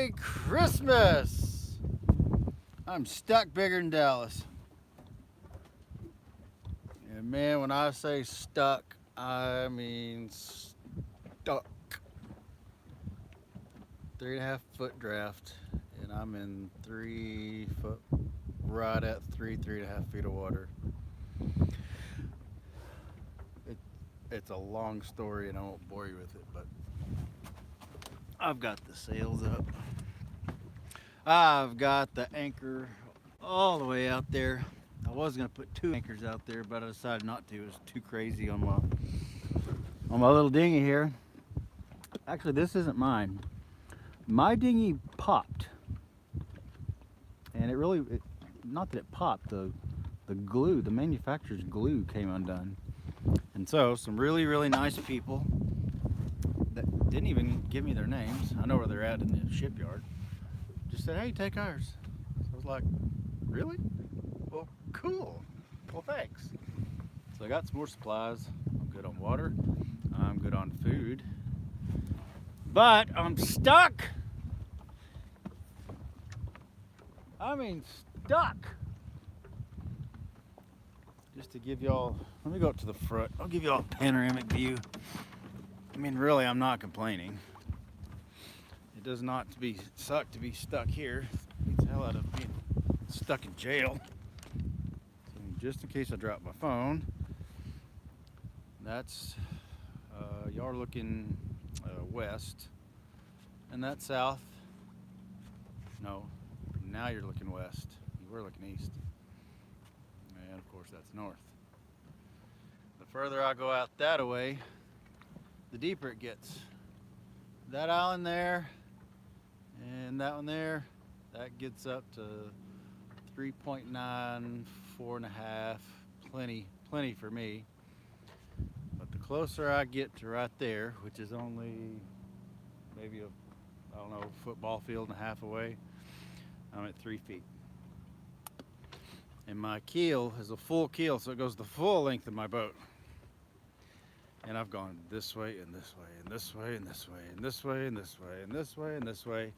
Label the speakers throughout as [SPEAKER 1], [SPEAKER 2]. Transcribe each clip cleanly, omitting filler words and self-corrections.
[SPEAKER 1] Merry Christmas! I'm stuck bigger than Dallas. And man, when I say stuck, I mean stuck. 3.5 foot draft, and I'm in 3 foot, right at 3.5 feet of water. It's a long story and I won't bore you with it, but I've got the sails up. I've got the anchor all the way out there. I was gonna put 2 anchors out there, but I decided not to. It was too crazy on my little dinghy here. Actually, this isn't mine. My dinghy popped, and not that it popped. The glue, the manufacturer's glue, came undone, and so some really nice people that didn't even give me their names. I know where they're at in the shipyard. Just said, "Hey, take ours." So I was like, "Really? Well, cool. Well, thanks." So I got some more supplies. I'm good on water. I'm good on food. But I'm stuck. I mean, stuck. Just to give y'all, let me go up to the front. I'll give y'all a panoramic view. I mean, really, I'm not complaining. It does not suck to be stuck here. It beats the hell out of being stuck in jail. So just in case I drop my phone, that's y'all are looking west, and that's south. No, now you're looking west. You were looking east, and of course that's north. The further I go out that way, the deeper it gets. That island there and that one there, that gets up to 3.9, 4.5, plenty for me. But the closer I get to right there, which is only maybe a football field and a half away, I'm at 3 feet. And my keel is a full keel, so it goes the full length of my boat. And I've gone this way and this way and this way and this way and this way and this way and this way and this way.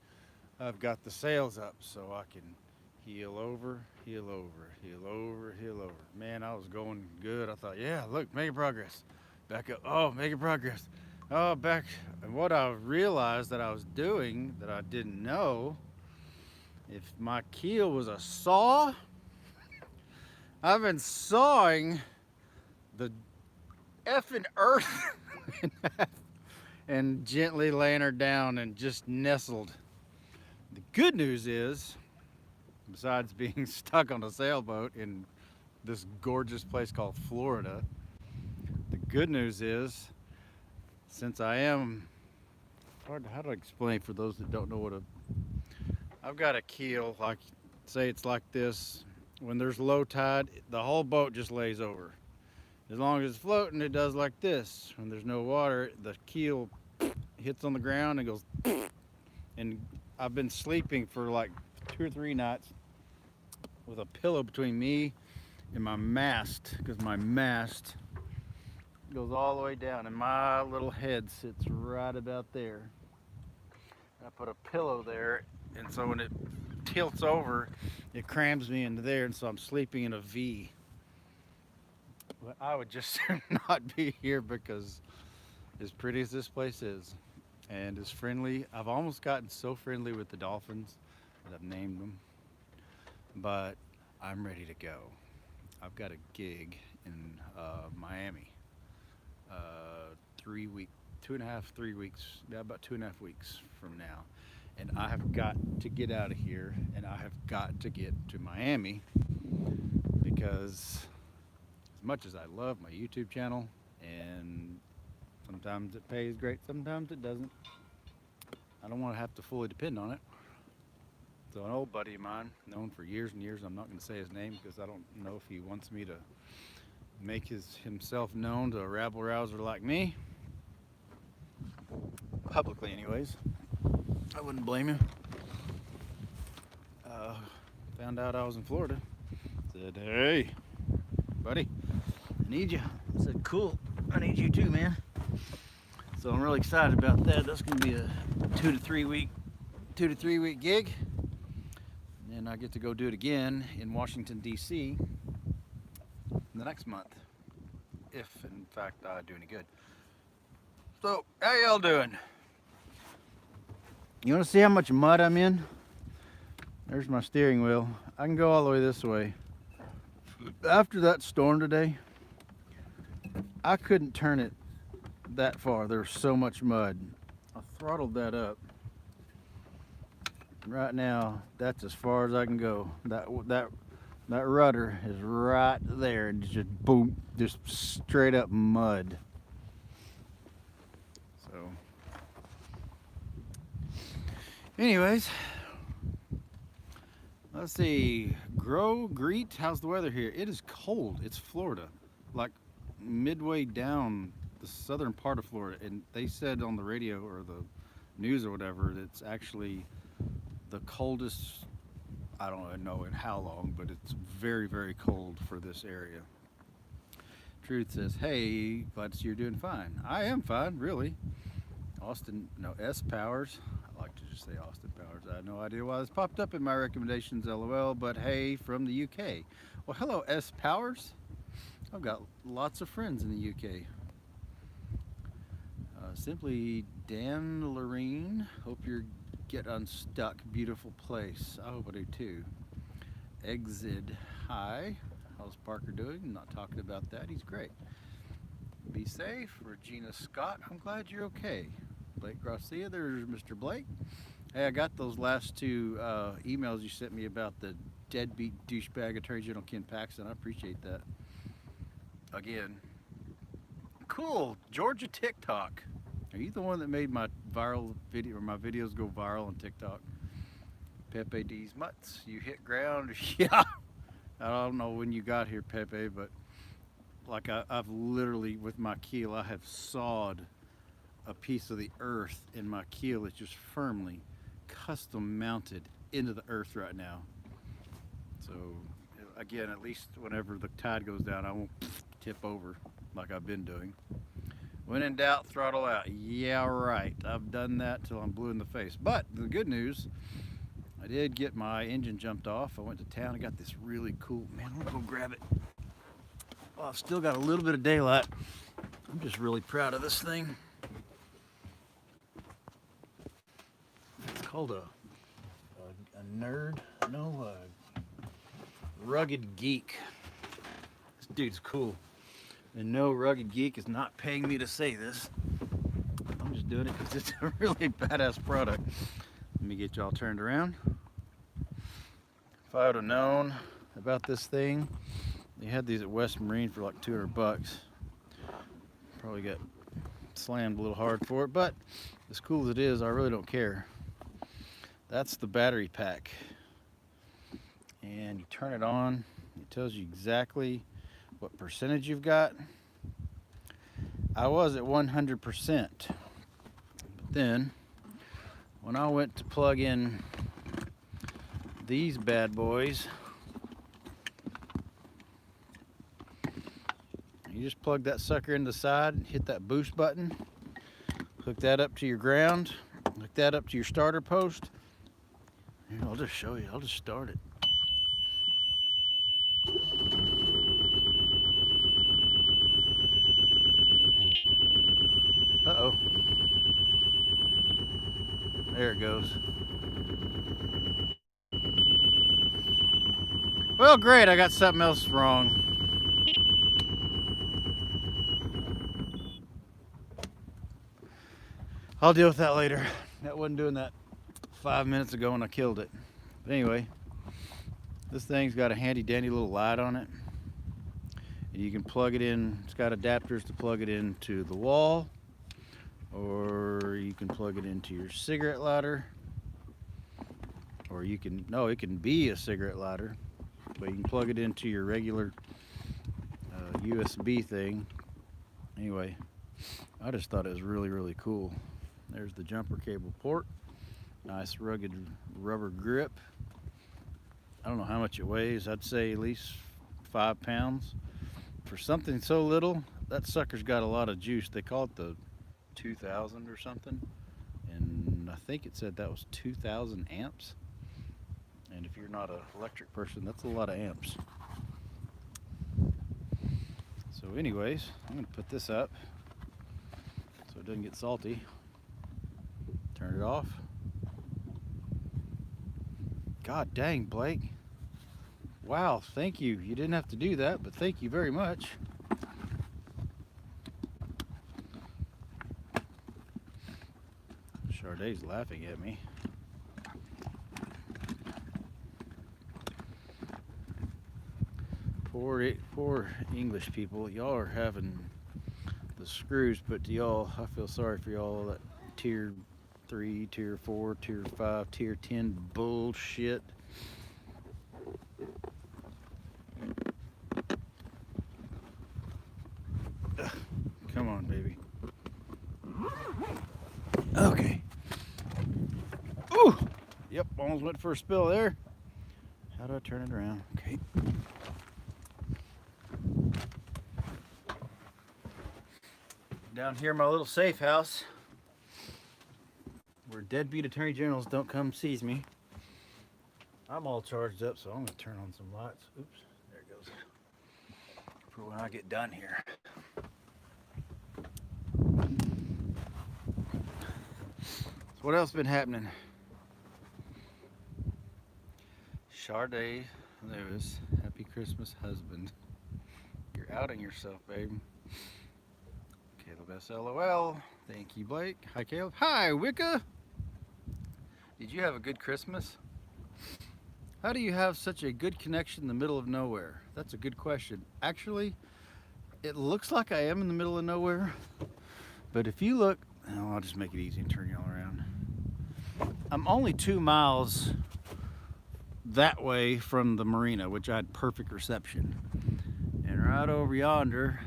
[SPEAKER 1] I've got the sails up so I can heel over, heel over, heel over, heel over. Man, I was going good. I thought, yeah, look, making progress. Back up. Oh, making progress. Oh, back. And what I realized that I was doing that I didn't know, if my keel was a saw, I've been sawing the effing earth in half and gently laying her down and just nestled. The good news is, besides being stuck on a sailboat in this gorgeous place called Florida, the good news is, since I am, how do I explain for those that don't know I've got a keel, like, say it's like this. When there's low tide, the whole boat just lays over. As long as it's floating, it does like this. When there's no water, the keel hits on the ground and goes, and I've been sleeping for like 2 or 3 nights with a pillow between me and my mast, because my mast goes all the way down and my little head sits right about there. I put a pillow there, and so when it tilts over, it crams me into there, and so I'm sleeping in a V. But I would just not be here, because as pretty as this place is and as friendly, I've almost gotten so friendly with the dolphins that I've named them, but I'm ready to go. I've got a gig in Miami, 3 weeks, 2.5, 3 weeks, about 2.5 weeks from now. And I have got to get out of here, and I have got to get to Miami, because as much as I love my YouTube channel, and sometimes it pays great, sometimes it doesn't, I don't want to have to fully depend on it. So an old buddy of mine, known for years and years, I'm not going to say his name because I don't know if he wants me to make himself known to a rabble rouser like me, publicly anyways. I wouldn't blame him. Found out I was in Florida. Said, "Hey, buddy, I need you." I said, "Cool, I need you too, man." So I'm really excited about that. That's going to be a 2 to 3 week 2 to 3 week gig, and I get to go do it again in Washington D.C. the next month, if in fact I do any good. So how y'all doing? You want to see how much mud I'm in? There's my steering wheel. I can go all the way this way. After that storm today, I couldn't turn it that far. There was so much mud. I throttled that up. Right now, that's as far as I can go. That rudder is right there, and just boom, just straight up mud. So, anyways, let's see. Greet. How's the weather here? It is cold. It's Florida, like midway down the southern part of Florida, and they said on the radio or the news or whatever that it's actually the coldest, I don't know in how long, but it's very, very cold for this area. Truth says, hey, glad to see you're doing fine. I am fine, really. Austin, no, S Powers. I like to just say Austin Powers. I have no idea why this popped up in my recommendations, LOL, but hey, from the UK. Well, hello, S Powers. I've got lots of friends in the UK. Simply Dan Lorene. Hope you get unstuck. Beautiful place. I hope I do too. Exit. Hi. How's Parker doing? I'm not talking about that. He's great. Be safe. Regina Scott. I'm glad you're okay. Blake Garcia. There's Mr. Blake. Hey, I got those last two emails you sent me about the deadbeat douchebag Attorney General Ken Paxton. I appreciate that. Again. Cool. Georgia TikTok. Are you the one that made my viral video, or my videos go viral on TikTok? Pepe D's Mutts. You hit ground. Yeah. I don't know when you got here, Pepe, but like I've literally, with my keel, I have sawed a piece of the earth in my keel. It's just firmly custom mounted into the earth right now. So again, at least whenever the tide goes down, I won't tip over like I've been doing. When in doubt, throttle out. Yeah, right. I've done that till I'm blue in the face. But the good news, I did get my engine jumped off. I went to town and got this really cool, man, I'm gonna go grab it. Well, I've still got a little bit of daylight. I'm just really proud of this thing. It's called a nerd, no, rugged geek. This dude's cool. And no, Rugged Geek is not paying me to say this. I'm just doing it because it's a really badass product. Let me get y'all turned around. If I would have known about this thing, they had these at West Marine for like 200 bucks. Probably got slammed a little hard for it, but as cool as it is, I really don't care. That's the battery pack. And you turn it on, it tells you exactly what percentage you've got. I was at 100%, but then when I went to plug in these bad boys, you just plug that sucker in the side, hit that boost button, hook that up to your ground, hook that up to your starter post. Here, I'll just show you, I'll just start it. Uh-oh. There it goes. Well, great, I got something else wrong. I'll deal with that later. That wasn't doing that 5 minutes ago when I killed it. But anyway, this thing's got a handy dandy little light on it. And you can plug it in, it's got adapters to plug it into the wall, or you can plug it into your cigarette lighter, or you can, no, it can be a cigarette lighter, but you can plug it into your regular USB thing. Anyway, I just thought it was really, really cool. There's the jumper cable port. Nice rugged rubber grip. I don't know how much it weighs. I'd say at least 5 pounds. For something so little, that sucker's got a lot of juice. They call it the 2000 or something. And I think it said that was 2,000 amps. And if you're not an electric person, that's a lot of amps. So anyways, I'm gonna put this up so it doesn't get salty. Turn it off. God dang, Blake. Wow, thank you. You didn't have to do that, but thank you very much. Charday's laughing at me. Poor English people. Y'all are having the screws put to y'all. I feel sorry for y'all. That tier 3, tier 4, tier 5, tier 10 bullshit. Ugh, come on, baby. Okay. Ooh! Yep, almost went for a spill there. How do I turn it around? Okay. Down here in my little safe house, where deadbeat attorney generals don't come seize me. I'm all charged up, so I'm gonna turn on some lights. Oops, there it goes. For when I get done here. So what else been happening? Charday Lewis, happy Christmas, husband. You're outing yourself, babe. Caleb SLOL. Thank you, Blake. Hi, Caleb. Hi, Wicca. Did you have a good Christmas? How do you have such a good connection in the middle of nowhere? That's a good question. Actually, it looks like I am in the middle of nowhere. But if you look, oh, I'll just make it easy and turn y'all around. I'm only 2 miles that way from the Marina, which I had perfect reception. And right over yonder,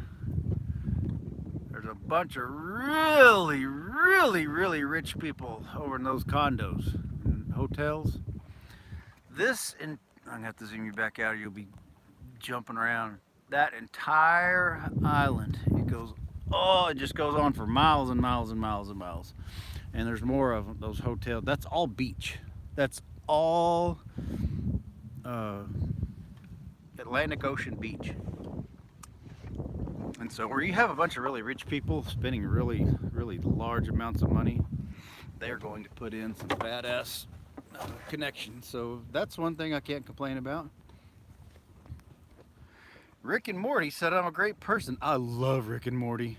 [SPEAKER 1] there's a bunch of really rich people over in those condos and hotels. This, and I'm gonna have to zoom you back out or you'll be jumping around. That entire island, it just goes on for miles and miles and miles and miles. And there's more of those hotels. That's all beach. That's all Atlantic Ocean beach. And so where you have a bunch of really rich people spending really large amounts of money, they're going to put in some badass connections. So that's one thing I can't complain about. Rick and Morty said I'm a great person. I love Rick and Morty.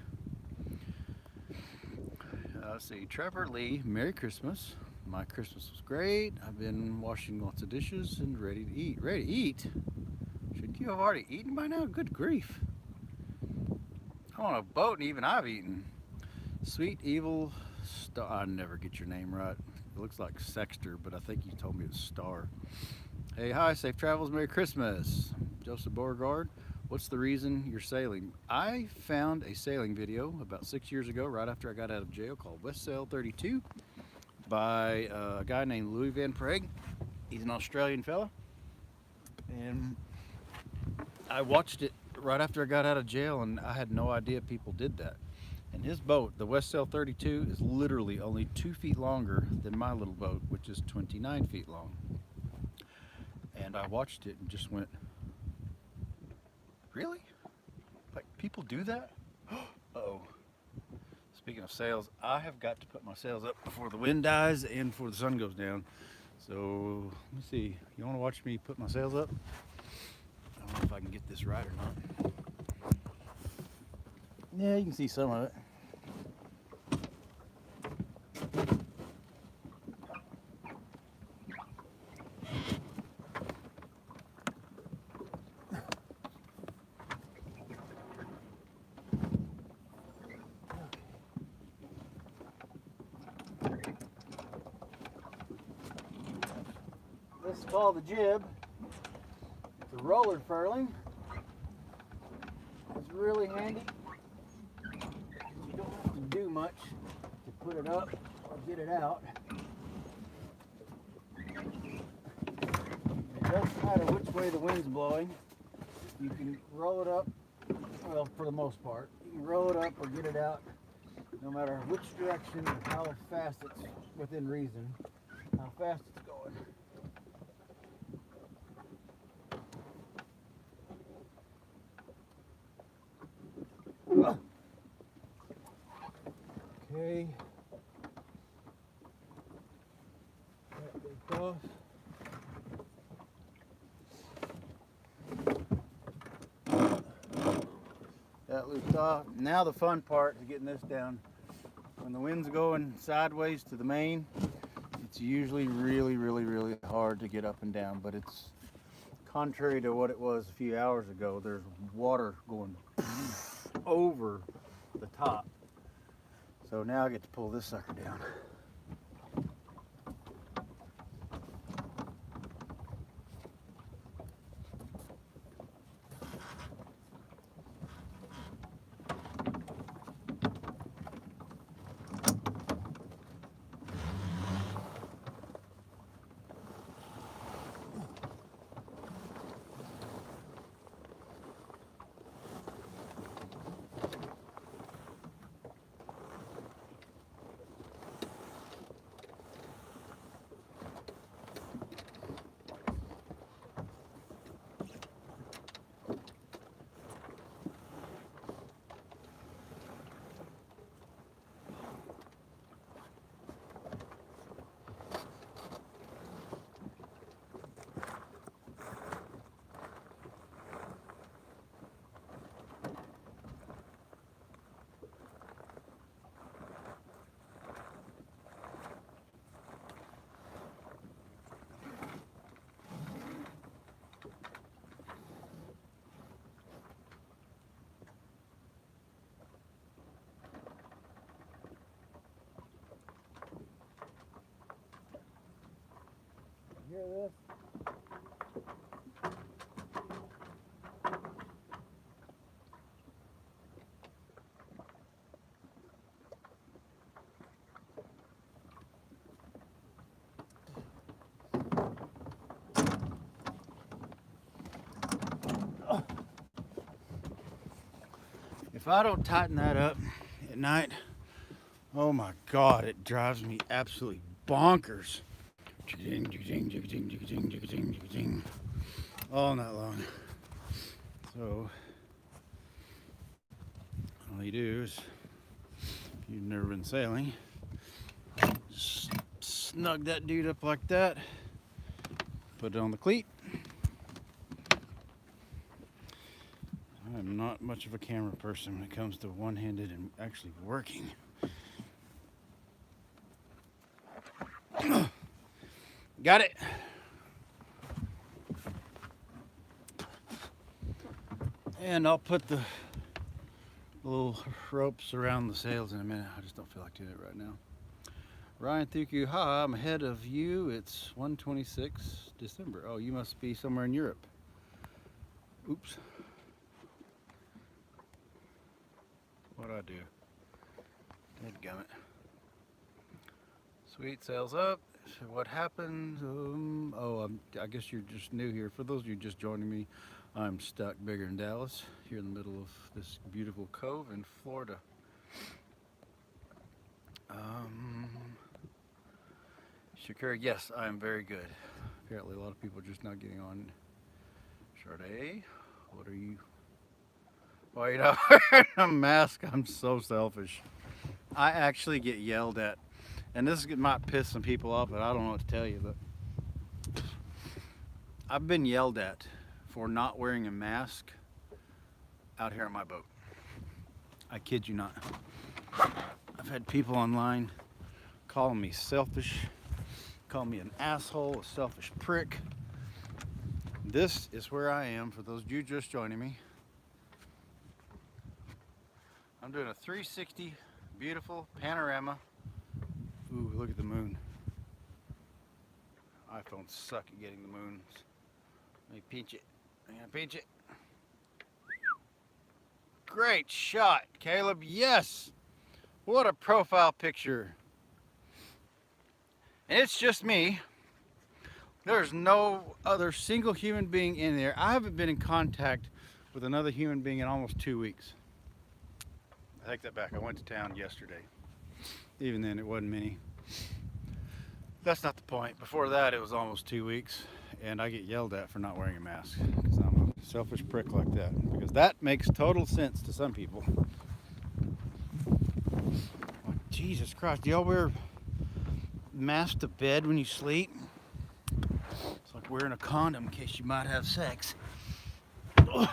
[SPEAKER 1] Let's see, Trevor Lee, Merry Christmas. My Christmas was great. I've been washing lots of dishes and ready to eat. Ready to eat? Shouldn't you have already eaten by now? Good grief. I'm on a boat and even I've eaten. Sweet Evil Star. I never get your name right. It looks like Sexter, but I think you told me it's Star. Hey, hi, safe travels, Merry Christmas. Joseph Beauregard, what's the reason you're sailing? I found a sailing video about 6 years ago, right after I got out of jail, called West Sail 32 by a guy named Louis Van Prague. He's an Australian fella. And I watched it right after I got out of jail, and I had no idea people did that. And his boat, the West Sail 32, is literally only 2 feet longer than my little boat, which is 29 feet long. And I watched it and just went, really? Like, people do that? Uh-oh. Speaking of sails, I have got to put my sails up before the wind dies and before the sun goes down. So, let me see. You want to watch me put my sails up? I don't know if I can get this right or not. Yeah, you can see some of it. This is called the jib. It's a roller furling. It's really handy. You don't have to do much to put it up or get it out. It doesn't matter which way the wind's blowing. You can roll it up, well, for the most part. You can roll it up or get it out no matter which direction, how fast it's within reason, how fast it's going. Okay. That looped off. That looped off. Now the fun part is getting this down. When the wind's going sideways to the main, it's usually really hard to get up and down, but it's contrary to what it was a few hours ago. There's water going over the top. So now I get to pull this sucker down. Hear this? If I don't tighten that up at night, oh my God, it drives me absolutely bonkers. All night long. So all you do is, if you've never been sailing, just snug that dude up like that, put it on the cleat. I'm not much of a camera person when it comes to one-handed and actually working. Got it. And I'll put the little ropes around the sails in a minute. I just don't feel like doing it right now. Ryan Thuku, hi, I'm ahead of you. It's 1:26 December. Oh, you must be somewhere in Europe. Oops. What'd I do? Dadgummit. Sweet, sails up. So what happened? I guess you're just new here. For those of you just joining me, I'm stuck bigger in Dallas, here in the middle of this beautiful cove in Florida. Shakira, yes, I am very good. Apparently a lot of people are just not getting on. Sade, what are you? Why are you not wearing a mask? I'm so selfish. I actually get yelled at. And this might piss some people off, but I don't know what to tell you. But I've been yelled at for not wearing a mask out here on my boat. I kid you not. I've had people online calling me selfish, calling me an asshole, a selfish prick. This is where I am for those of you just joining me. I'm doing a 360 beautiful panorama. Ooh, look at the moon. iPhones suck at getting the moons. Let me pinch it. I'm gonna pinch it. Great shot, Caleb. Yes! What a profile picture. And it's just me. There's no other single human being in there. I haven't been in contact with another human being in almost 2 weeks. take that back. I went to town yesterday. Even then, it wasn't many. That's not the point. Before that, it was almost 2 weeks, and I get yelled at for not wearing a mask because I'm a selfish prick like that. Because that makes total sense to some people. Like, Jesus Christ, do y'all wear masks to bed when you sleep? It's like wearing a condom in case you might have sex. Ugh.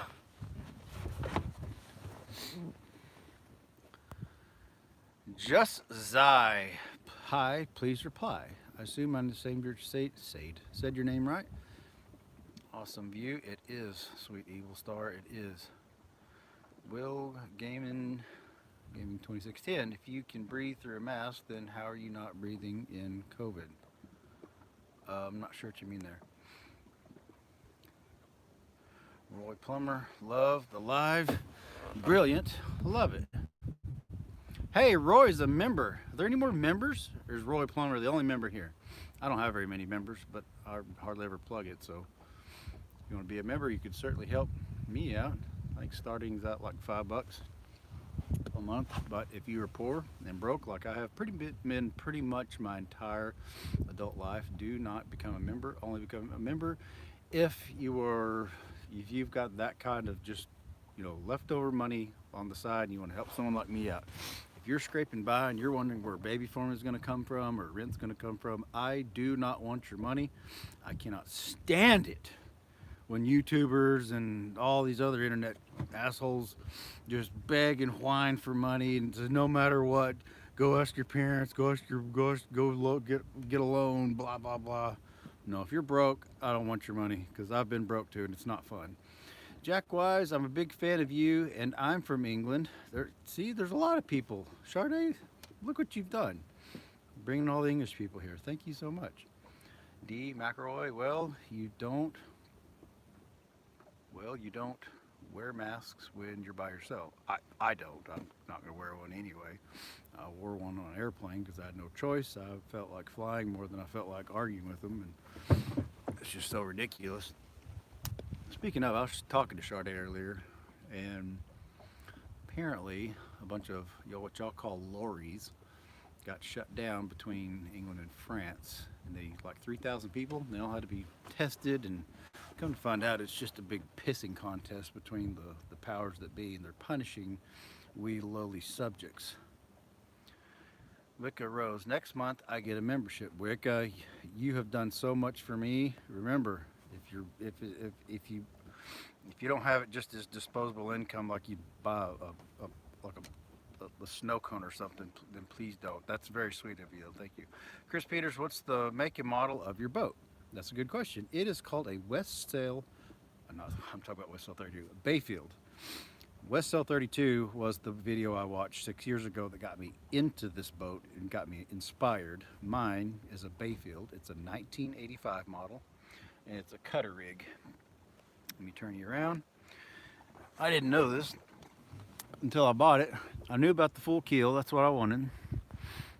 [SPEAKER 1] Just Zai. Hi, please reply. I assume I'm the same said your name right. Awesome view. It is, sweet evil star. It is. Will Gaming 2610. If you can breathe through a mask, then how are you not breathing in COVID? I'm not sure what you mean there. Roy Plummer, love the live. Brilliant. Love it. Hey, Roy's a member. Are there any more members? Or is Roy Plummer the only member here? I don't have very many members, but I hardly ever plug it. So if you want to be a member, you could certainly help me out. I think starting's at like $5 a month. But if you are poor and broke, like I have been pretty much my entire adult life, do not become a member. Only become a member if you've got that kind of just, leftover money on the side and you want to help someone like me out. If you're scraping by and you're wondering where baby formula is going to come from or rent's going to come from, I do not want your money. I cannot stand it when YouTubers and all these other internet assholes just beg and whine for money and say, no matter what, go ask your parents, get a loan, blah blah blah. No, if you're broke, I don't want your money because I've been broke too and it's not fun. Jack Wise, I'm a big fan of you, and I'm from England. There's a lot of people. Sade, look what you've done. Bringing all the English people here. Thank you so much. D. McElroy, well, you don't wear masks when you're by yourself. I don't. I'm not going to wear one anyway. I wore one on an airplane because I had no choice. I felt like flying more than I felt like arguing with them, and it's just so ridiculous. Speaking of, I was talking to Sade earlier, and apparently a bunch of what y'all call lorries got shut down between England and France, and they like 3,000 people. And they all had to be tested, and come to find out, it's just a big pissing contest between the powers that be, and they're punishing we lowly subjects. Wicca Rose, next month I get a membership. Wicca, you have done so much for me. Remember, if you don't have it just as disposable income like you buy a snow cone or something, then please don't. That's very sweet of you. Thank you. Chris Peters, what's the make and model of your boat? That's a good question. It is called a West Sail. No, I'm talking about West Sail 32. Bayfield. West Sail 32 was the video I watched 6 years ago that got me into this boat and got me inspired. Mine is a Bayfield. It's a 1985 model, and it's a cutter rig. Let me turn you around. I didn't know this until I bought it. I knew about the full keel, that's what I wanted.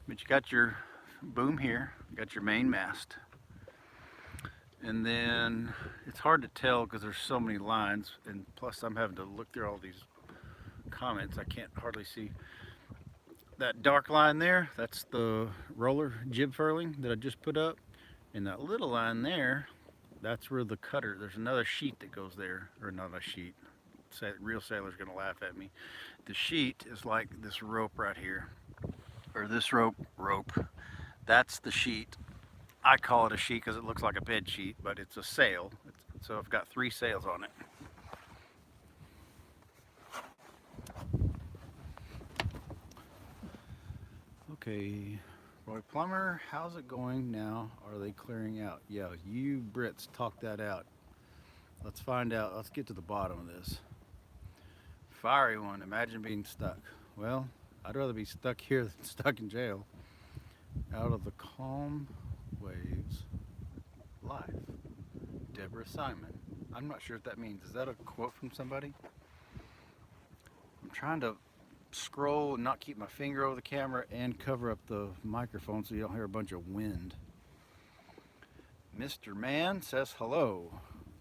[SPEAKER 1] But you got your boom here, you got your main mast. And then it's hard to tell because there's so many lines, and plus I'm having to look through all these comments. I can't hardly see. That dark line there, that's the roller jib furling that I just put up. And that little line there, that's where the cutter, there's another sheet that goes there, or not a sheet. Real sailor's gonna laugh at me. The sheet is like this rope right here, or this rope. That's the sheet. I call it a sheet because it looks like a bed sheet, but it's a sail. So I've got 3 sails on it. Okay, Roy Plummer, how's it going now? Are they clearing out? Yeah, you Brits talk that out. Let's find out. Let's get to the bottom of this. Fiery one, imagine being stuck. Well, I'd rather be stuck here than stuck in jail. Out of the calm waves, life. Deborah Simon. I'm not sure what that means. Is that a quote from somebody? I'm trying to scroll and not keep my finger over the camera and cover up the microphone so you don't hear a bunch of wind. Mr. Man says hello.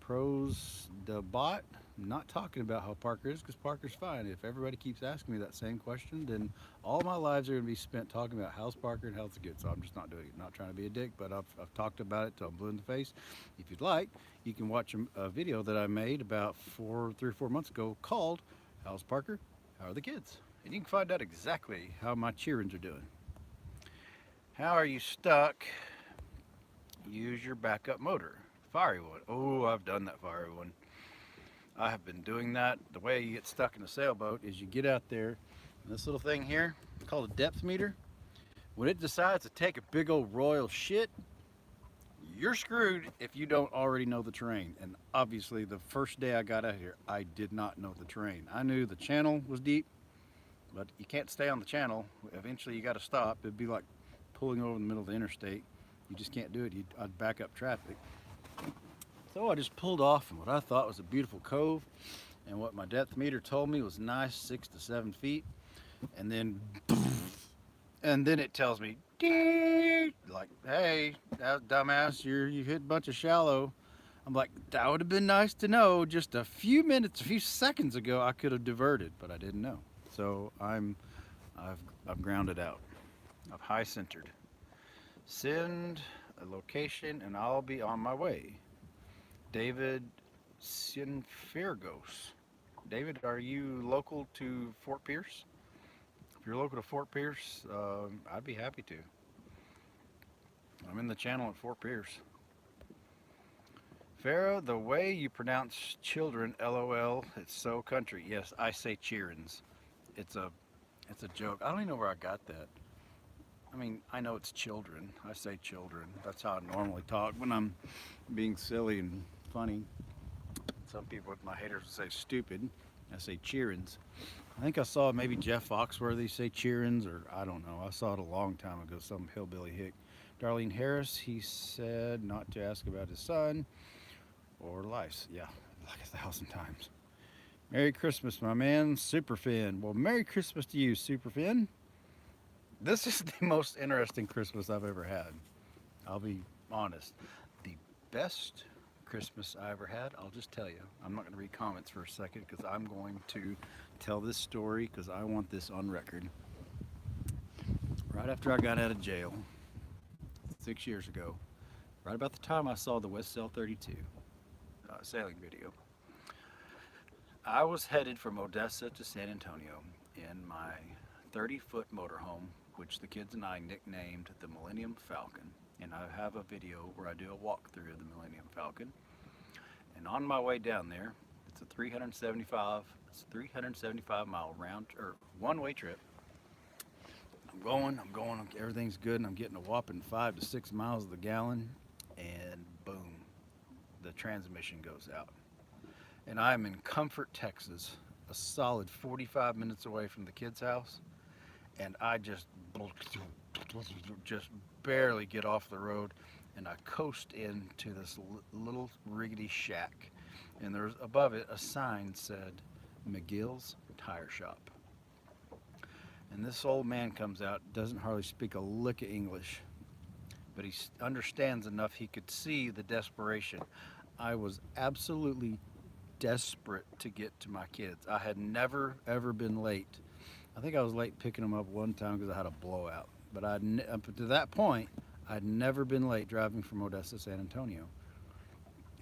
[SPEAKER 1] Pros the bot. I'm not talking about how Parker is, because Parker's fine. If everybody keeps asking me that same question, then all my lives are going to be spent talking about how's Parker and how's the kid. So I'm just not doing it. Not trying to be a dick, but I've talked about it till I'm blue in the face. If you'd like, you can watch a video that I made about 3 or 4 months ago called "How's Parker? How are the kids?" And you can find out exactly how my cheerings are doing. How are you stuck? Use your backup motor. Fiery one. Oh, I've done that fiery one. I have been doing that. The way you get stuck in a sailboat is you get out there, and this little thing here, called a depth meter, when it decides to take a big old royal shit, you're screwed if you don't already know the terrain. And obviously the first day I got out here, I did not know the terrain. I knew the channel was deep, but you can't stay on the channel. Eventually you got to stop. It'd be like pulling over in the middle of the interstate. You just can't do it. I'd back up traffic. So I just pulled off in what I thought was a beautiful cove, and what my depth meter told me was nice 6 to 7 feet, and then it tells me, like, hey, that dumbass, you hit a bunch of shallow. I'm like, that would have been nice to know just a few seconds ago. I could have diverted, but I didn't know. So I've grounded out. I've high centered. Send a location, and I'll be on my way. David Cienfuegos. David, are you local to Fort Pierce? If you're local to Fort Pierce, I'd be happy to. I'm in the channel at Fort Pierce. Farrah, the way you pronounce children, LOL, it's so country. Yes, I say cheerins. It's a joke. I don't even know where I got that. I mean, I know it's children. I say children. That's how I normally talk when I'm being silly and funny. Some people, my haters, will say stupid. I say cheerins. I think I saw maybe Jeff Foxworthy say cheerins, or I don't know. I saw it a long time ago, some hillbilly hick. Darlene Harris, he said not to ask about his son or lice. Yeah, like 1,000 times. Merry Christmas, my man, Superfin. Well, Merry Christmas to you, Superfin. This is the most interesting Christmas I've ever had. I'll be honest. The best Christmas I ever had, I'll just tell you. I'm not going to read comments for a second because I'm going to tell this story because I want this on record. Right after I got out of jail, 6 years ago, right about the time I saw the West Sail 32 sailing video, I was headed from Odessa to San Antonio in my 30-foot motorhome, which the kids and I nicknamed the Millennium Falcon. And I have a video where I do a walkthrough of the Millennium Falcon. And on my way down there, it's a 375 mile round or one-way trip. I'm going, everything's good, and I'm getting a whopping 5 to 6 miles of the gallon, and boom, the transmission goes out. And I'm in Comfort, Texas, a solid 45 minutes away from the kids' house, and I just barely get off the road, and I coast into this little rickety shack, and there's above it a sign said McGill's Tire Shop. And this old man comes out, doesn't hardly speak a lick of English, but he understands enough. He could see the desperation. I was absolutely desperate to get to my kids. I had never ever been late. I think I was late picking them up one time because I had a blowout, but up to that point I'd never been late driving from Odessa to San Antonio.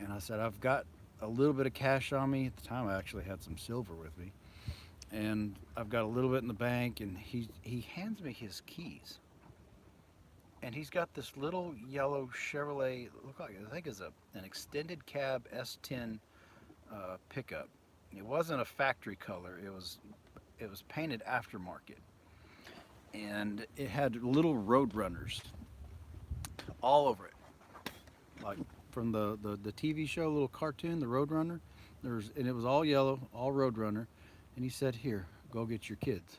[SPEAKER 1] And I said, I've got a little bit of cash on me. At the time I actually had some silver with me, and I've got a little bit in the bank. And he hands me his keys, and he's got this little yellow Chevrolet, look like, I think is an extended cab S10 pickup. It wasn't a factory color, it was painted aftermarket, and it had little road runners all over it, like from the TV show, little cartoon, the Road Runner. And it was all yellow, all Road Runner. And he said, here, go get your kids.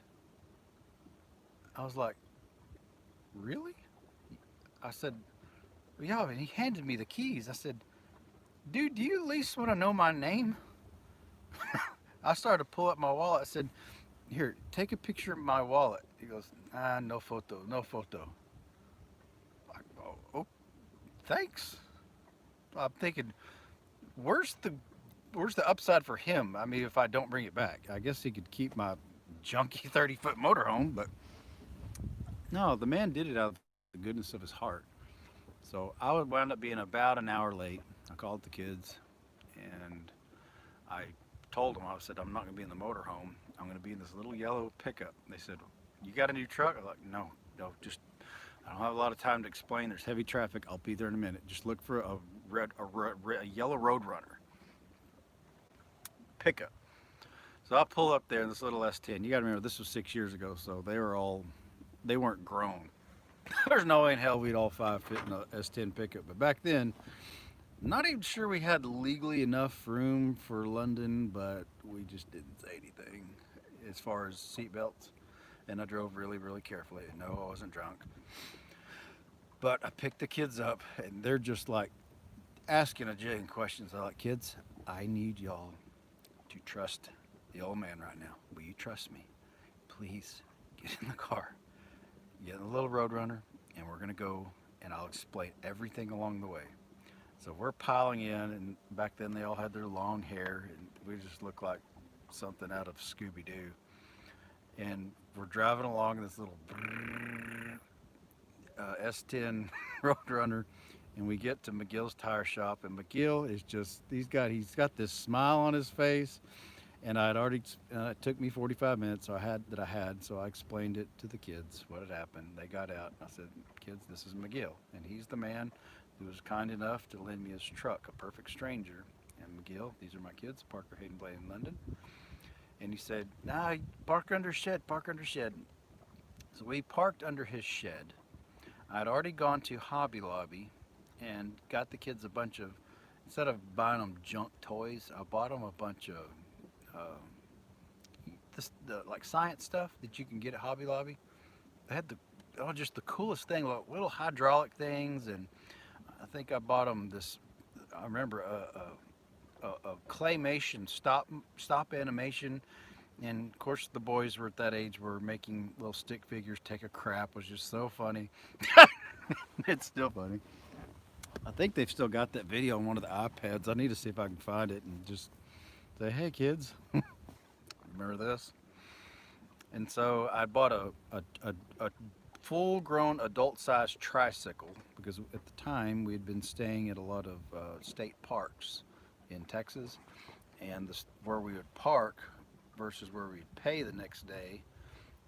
[SPEAKER 1] I was like, really? I said, yeah. And he handed me the keys. I said, dude, do you at least want to know my name? I started to pull up my wallet. I said, here, take a picture of my wallet. He goes, no photo, no photo. I go, oh, thanks. I'm thinking, where's where's the upside for him? I mean, if I don't bring it back, I guess he could keep my junky 30-foot motorhome, but no, the man did it out of the goodness of his heart. So I would wind up being about an hour late. I called the kids and I told them, I said, I'm not going to be in the motorhome. I'm going to be in this little yellow pickup. They said, you got a new truck? I'm like, no, just, I don't have a lot of time to explain. There's heavy traffic. I'll be there in a minute. Just look for a yellow Roadrunner pickup. So I pull up there in this little S10. You got to remember, this was 6 years ago, so they weren't grown. There's no way in hell we'd all five fit in a S10 pickup. But back then, not even sure we had legally enough room for London, but we just didn't say anything as far as seat belts. And I drove really, really carefully. No, I wasn't drunk. But I picked the kids up, and they're just like asking a jillion questions. I'm like, kids, I need y'all to trust the old man right now. Will you trust me? Please get in the car. Get in the little Roadrunner, and we're going to go, and I'll explain everything along the way. So we're piling in, and back then they all had their long hair, and we just looked like something out of Scooby-Doo. And we're driving along this little S10 Roadrunner, and we get to McGill's tire shop, and McGill is just, he's got this smile on his face, and it took me 45 minutes, so I explained it to the kids, what had happened. They got out, and I said, kids, this is McGill, and he's the man who was kind enough to lend me his truck, a perfect stranger. And McGill, these are my kids, Parker, Hayden, Blaine, and London. And he said, nah, park under shed. So we parked under his shed. I'd already gone to Hobby Lobby and got the kids a bunch of, instead of buying them junk toys, I bought them a bunch of like science stuff that you can get at Hobby Lobby. They had just the coolest thing, like little hydraulic things, and I think I bought them this. I remember a claymation stop animation, and of course the boys were at that age were making little stick figures take a crap. It was just so funny. It's still funny. I think they've still got that video on one of the iPads. I need to see if I can find it and just say, hey kids, remember this? And so I bought a full-grown adult-sized tricycle, because at the time we had been staying at a lot of state parks in Texas, and where we would park versus where we'd pay the next day,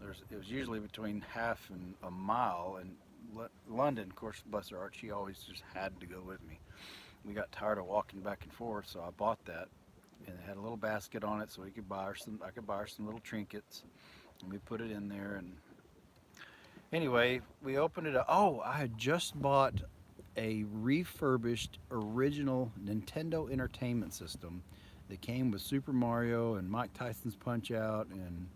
[SPEAKER 1] it was usually between half and a mile. And London, of course, bless her heart, she always just had to go with me. We got tired of walking back and forth, so I bought that, and it had a little basket on it, so I could buy her some little trinkets, and we put it in there. And anyway, we opened it up. Oh, I had just bought a refurbished original Nintendo Entertainment System that came with Super Mario and Mike Tyson's Punch-Out, and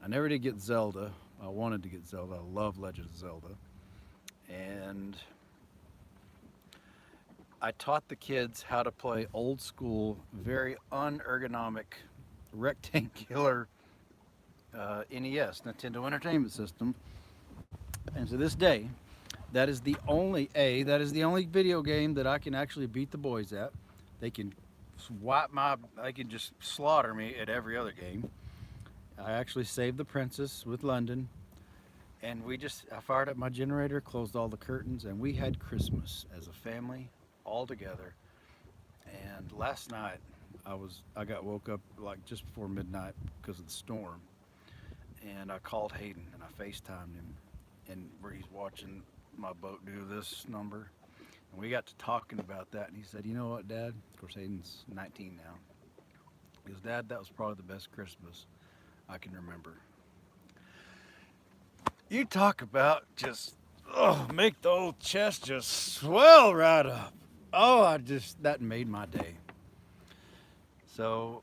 [SPEAKER 1] I never did get Zelda. I wanted to get Zelda. I love Legend of Zelda. And I taught the kids how to play old school, very unergonomic, rectangular NES, Nintendo Entertainment System. And to this day, that is the only video game that I can actually beat the boys at. They can they can just slaughter me at every other game. I actually saved the princess with London, and I fired up my generator, closed all the curtains, and we had Christmas as a family all together. And last night I got woke up like just before midnight because of the storm, and I called Hayden and I FaceTimed him, and where he's watching my boat do this number, and we got to talking about that, and he said, you know what, Dad? Of course, Hayden's 19 now. He goes, Dad, that was probably the best Christmas I can remember. You talk about just, make the old chest just swell right up. That made my day. So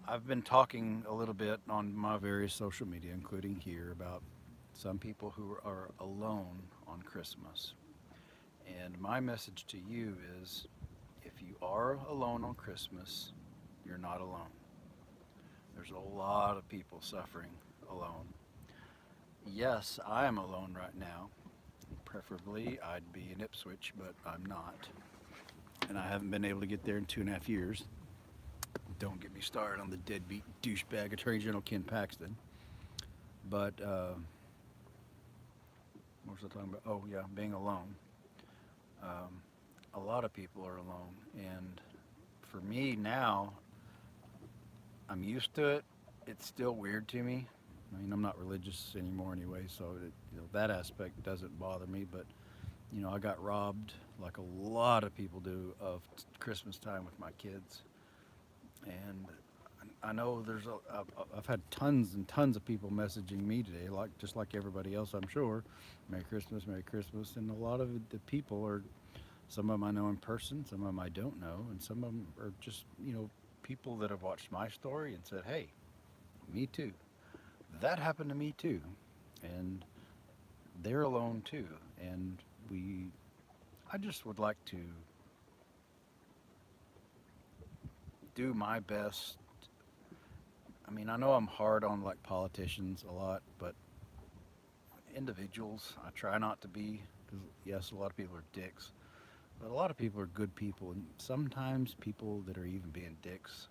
[SPEAKER 1] I've been talking a little bit on my various social media, including here, about some people who are alone on Christmas. And my message to you is, if you are alone on Christmas, you're not alone. There's a lot of people suffering alone. Yes, I am alone right now. Preferably, I'd be in Ipswich, but I'm not. And I haven't been able to get there in 2.5 years. Don't get me started on the deadbeat douchebag Attorney General Ken Paxton. But what was I talking about? Oh yeah, being alone. Um, a lot of people are alone, and for me now, I'm used to it. It's still weird to me. I mean, I'm not religious anymore anyway, so that aspect doesn't bother me. But I got robbed like a lot of people do of Christmas time with my kids, and I know I've had tons and tons of people messaging me today, like just like everybody else, I'm sure. Merry Christmas, and a lot of the people are, some of them I know in person, some of them I don't know, and some of them are just people that have watched my story and said, "Hey, me too. That happened to me too," and they're alone too, and we. I just would like to do my best. I mean, I know I'm hard on like politicians a lot, but individuals, I try not to be. Because yes, a lot of people are dicks, but a lot of people are good people, and sometimes people that are even being dicks,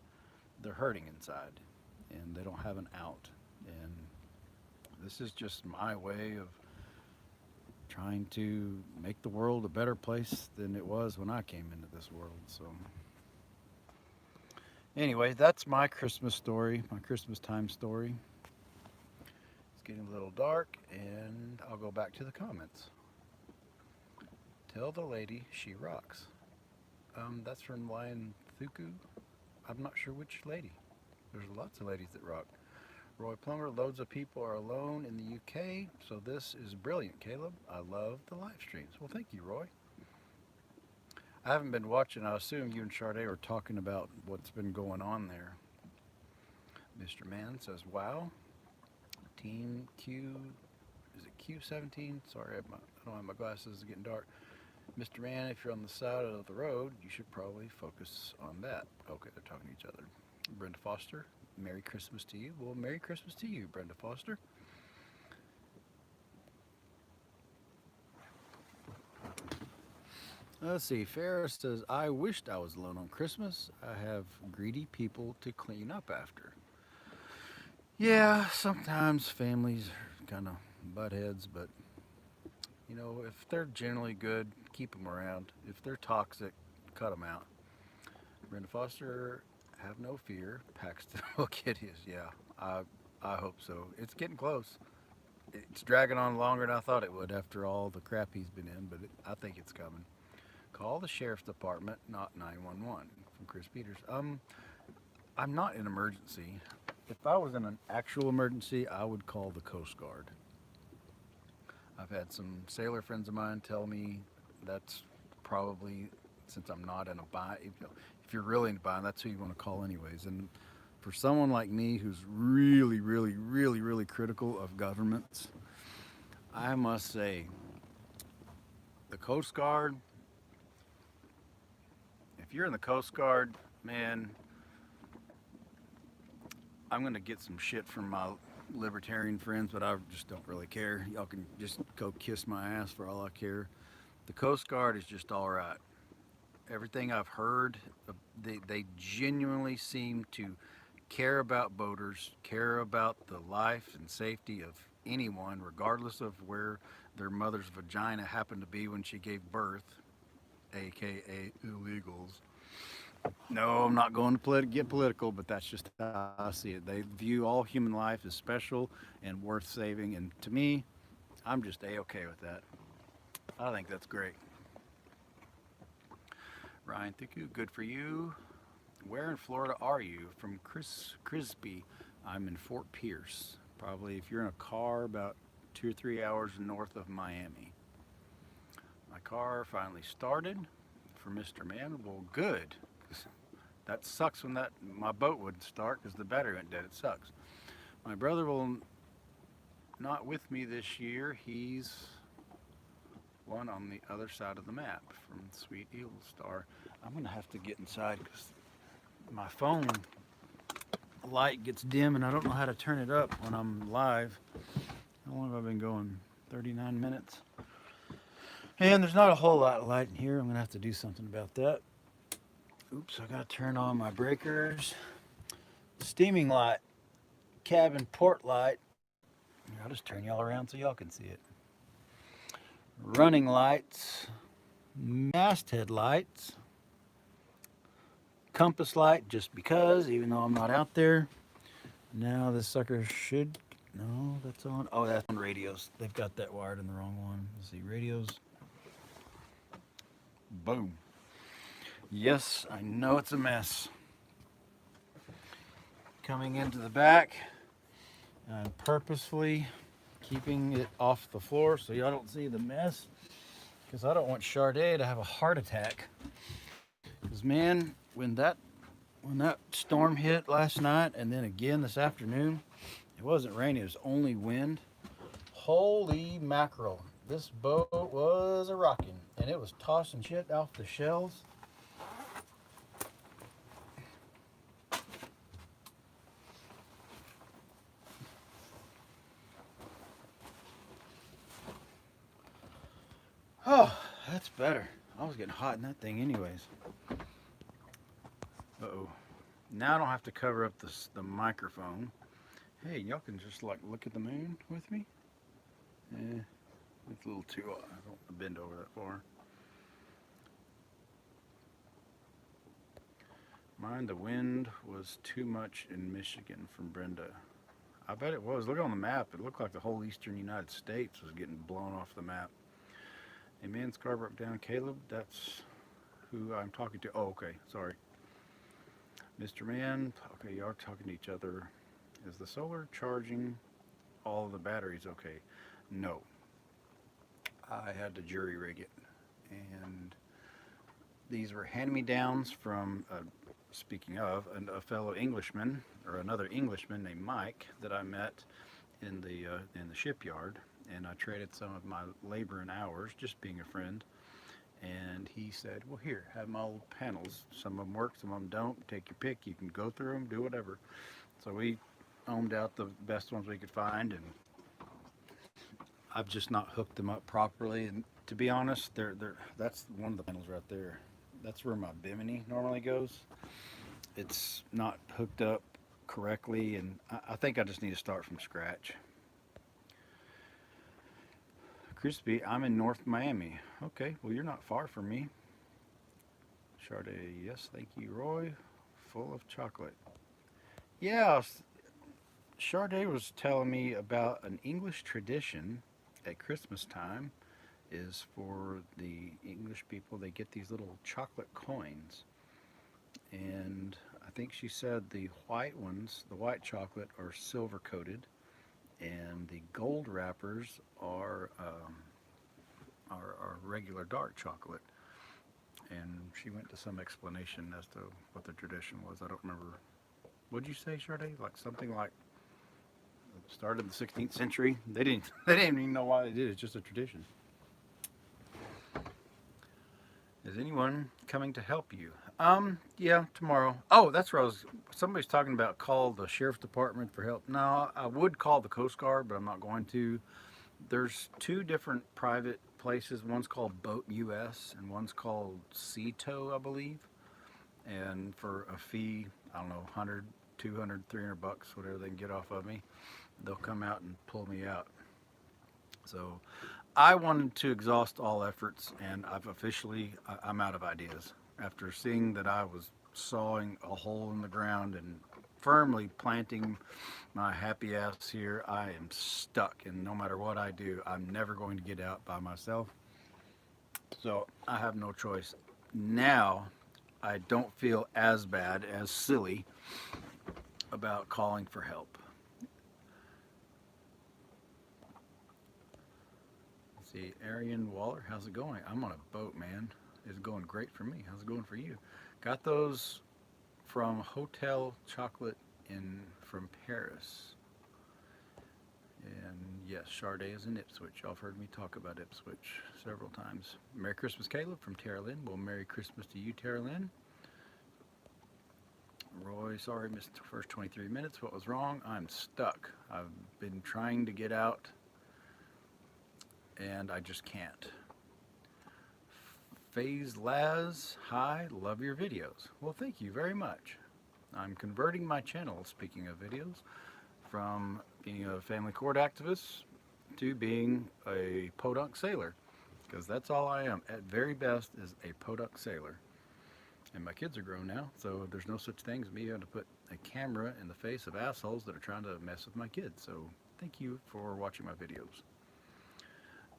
[SPEAKER 1] they're hurting inside, and they don't have an out. And this is just my way of trying to make the world a better place than it was when I came into this world. So anyway, that's my Christmas story, my Christmas time story. It's getting a little dark, and I'll go back to the comments. Tell the lady she rocks. That's from Lion Thuku. I'm not sure which lady. There's lots of ladies that rock. Roy Plummer, loads of people are alone in the UK, so this is brilliant, Caleb. I love the live streams. Well, thank you, Roy. I haven't been watching. I assume you and Sade are talking about what's been going on there. Mr. Man says, wow. Team Q, is it Q17? Sorry, I don't have my glasses, it's getting dark. Mr. Man, if you're on the side of the road, you should probably focus on that. Okay, they're talking to each other. Brenda Foster, Merry Christmas to you. Well, Merry Christmas to you, Brenda Foster. Let's see. Ferris says, I wished I was alone on Christmas. I have greedy people to clean up after. Yeah, sometimes families are kind of butt heads, but if they're generally good, keep them around. If they're toxic, cut them out. Brenda Foster, have no fear. Paxton will get his. Yeah, I hope so. It's getting close. It's dragging on longer than I thought it would after all the crap he's been in, but I think it's coming. Call the sheriff's department, not 911. From Chris Peters. I'm not in emergency. If I was in an actual emergency, I would call the Coast Guard. I've had some sailor friends of mine tell me that's probably, since I'm not in a bind, if you're really in a bind, that's who you want to call anyways. And for someone like me who's really, really, really, really critical of governments, I must say, the Coast Guard, if you're in the Coast Guard, man, I'm going to get some shit from my libertarian friends, but I just don't really care. Y'all can just go kiss my ass for all I care. The Coast Guard is just all right. Everything I've heard, they genuinely seem to care about boaters, care about the life and safety of anyone, regardless of where their mother's vagina happened to be when she gave birth, aka illegals. No, I'm not going to get political, but that's just how I see it. They view all human life as special and worth saving, and to me, I'm just A-okay with that. I think that's great. Ryan Thiku, good for you. Where in Florida are you? From Chris Crisby. I'm in Fort Pierce. Probably if you're in a car about 2 or 3 hours north of Miami. My car finally started for Mr. Man. Well, good. That sucks when my boat wouldn't start because the battery went dead. It sucks. My brother will not with me this year. He's one on the other side of the map from Sweet Eagle Star. I'm going to have to get inside because my phone light gets dim and I don't know how to turn it up when I'm live. How long have I been going? 39 minutes. And there's not a whole lot of light in here. I'm going to have to do something about that.
[SPEAKER 2] Oops, I gotta turn on my breakers. Steaming light, cabin port light. I'll just turn y'all around so y'all can see it. Running lights, masthead lights, compass light just because, even though I'm not out there. Now this sucker should, no, that's on. Oh, that's on radios. They've got that wired in the wrong one. Let's see, radios. Boom. Yes, I know it's a mess. Coming into the back, I'm purposefully keeping it off the floor so y'all don't see the mess, because I don't want Sade to have a heart attack. Because man, when that storm hit last night and then again this afternoon, it wasn't raining, it was only wind. Holy mackerel, this boat was a rocking, and it was tossing shit off the shelves. Oh, that's better. I was getting hot in that thing anyways. Uh-oh. Now I don't have to cover up the microphone. Hey, y'all can just like look at the moon with me. Yeah, it's a little too hot. I don't want to bend over that far. Mind the wind was too much in Michigan from Brenda. I bet it was. Look on the map. It looked like the whole eastern United States was getting blown off the map. A man's car broke down. Caleb, that's who I'm talking to. Oh, okay. Sorry. Mr. Man, okay, you are talking to each other. Is the solar charging all of the batteries? Okay. No. I had to jury rig it. And these were hand-me-downs from, speaking of, a fellow Englishman, or another Englishman named Mike, that I met in the shipyard. And I traded some of my labor and hours, just being a friend. And he said, well, here, have my old panels. Some of them work, some of them don't. Take your pick. You can go through them, do whatever. So we ohmed out the best ones we could find, and I've just not hooked them up properly. And to be honest, that's one of the panels right there. That's where my bimini normally goes. It's not hooked up correctly, and I think I just need to start from scratch. Crispy, I'm in North Miami. Okay, well, you're not far from me. Sade, yes, thank you, Roy. Full of chocolate. Yeah, Sade was telling me about an English tradition at Christmas time is for the English people, they get these little chocolate coins. And I think she said the white ones, the white chocolate, are silver coated, and the gold wrappers are regular dark chocolate. And she went to some explanation as to what the tradition was. I don't remember. What'd you say, Sade? Like something like it started in the 16th century. They didn't even know why they did it. It's just a tradition. Is anyone coming to help you? Yeah, tomorrow. Oh, that's where somebody's talking about call the sheriff's department for help. No, I would call the Coast Guard, but I'm not going to. There's two different private places. One's called Boat US and one's called Sea Tow, I believe. And for a fee, I don't know, 100, 200, 300 bucks, whatever they can get off of me, they'll come out and pull me out. So I wanted to exhaust all efforts, and I'm out of ideas. After seeing that I was sawing a hole in the ground and firmly planting my happy ass here, I am stuck, and no matter what I do, I'm never going to get out by myself. So I have no choice. Now I don't feel as bad, as silly about calling for help. Let's see, Arian Waller, how's it going? I'm on a boat, man. It's going great for me. How's it going for you? Got those from Hotel Chocolate from Paris. And yes, Sade is in Ipswich. Y'all have heard me talk about Ipswich several times. Merry Christmas, Caleb, from Tara Lynn. Well, Merry Christmas to you, Tara Lynn. Roy, sorry, missed the first 23 minutes. What was wrong? I'm stuck. I've been trying to get out, and I just can't. Phase Laz, hi, love your videos. Well, thank you very much. I'm converting my channel, speaking of videos, from being a family court activist to being a podunk sailor, because that's all I am. At very best is a podunk sailor. And my kids are grown now, so there's no such thing as me having to put a camera in the face of assholes that are trying to mess with my kids. So thank you for watching my videos.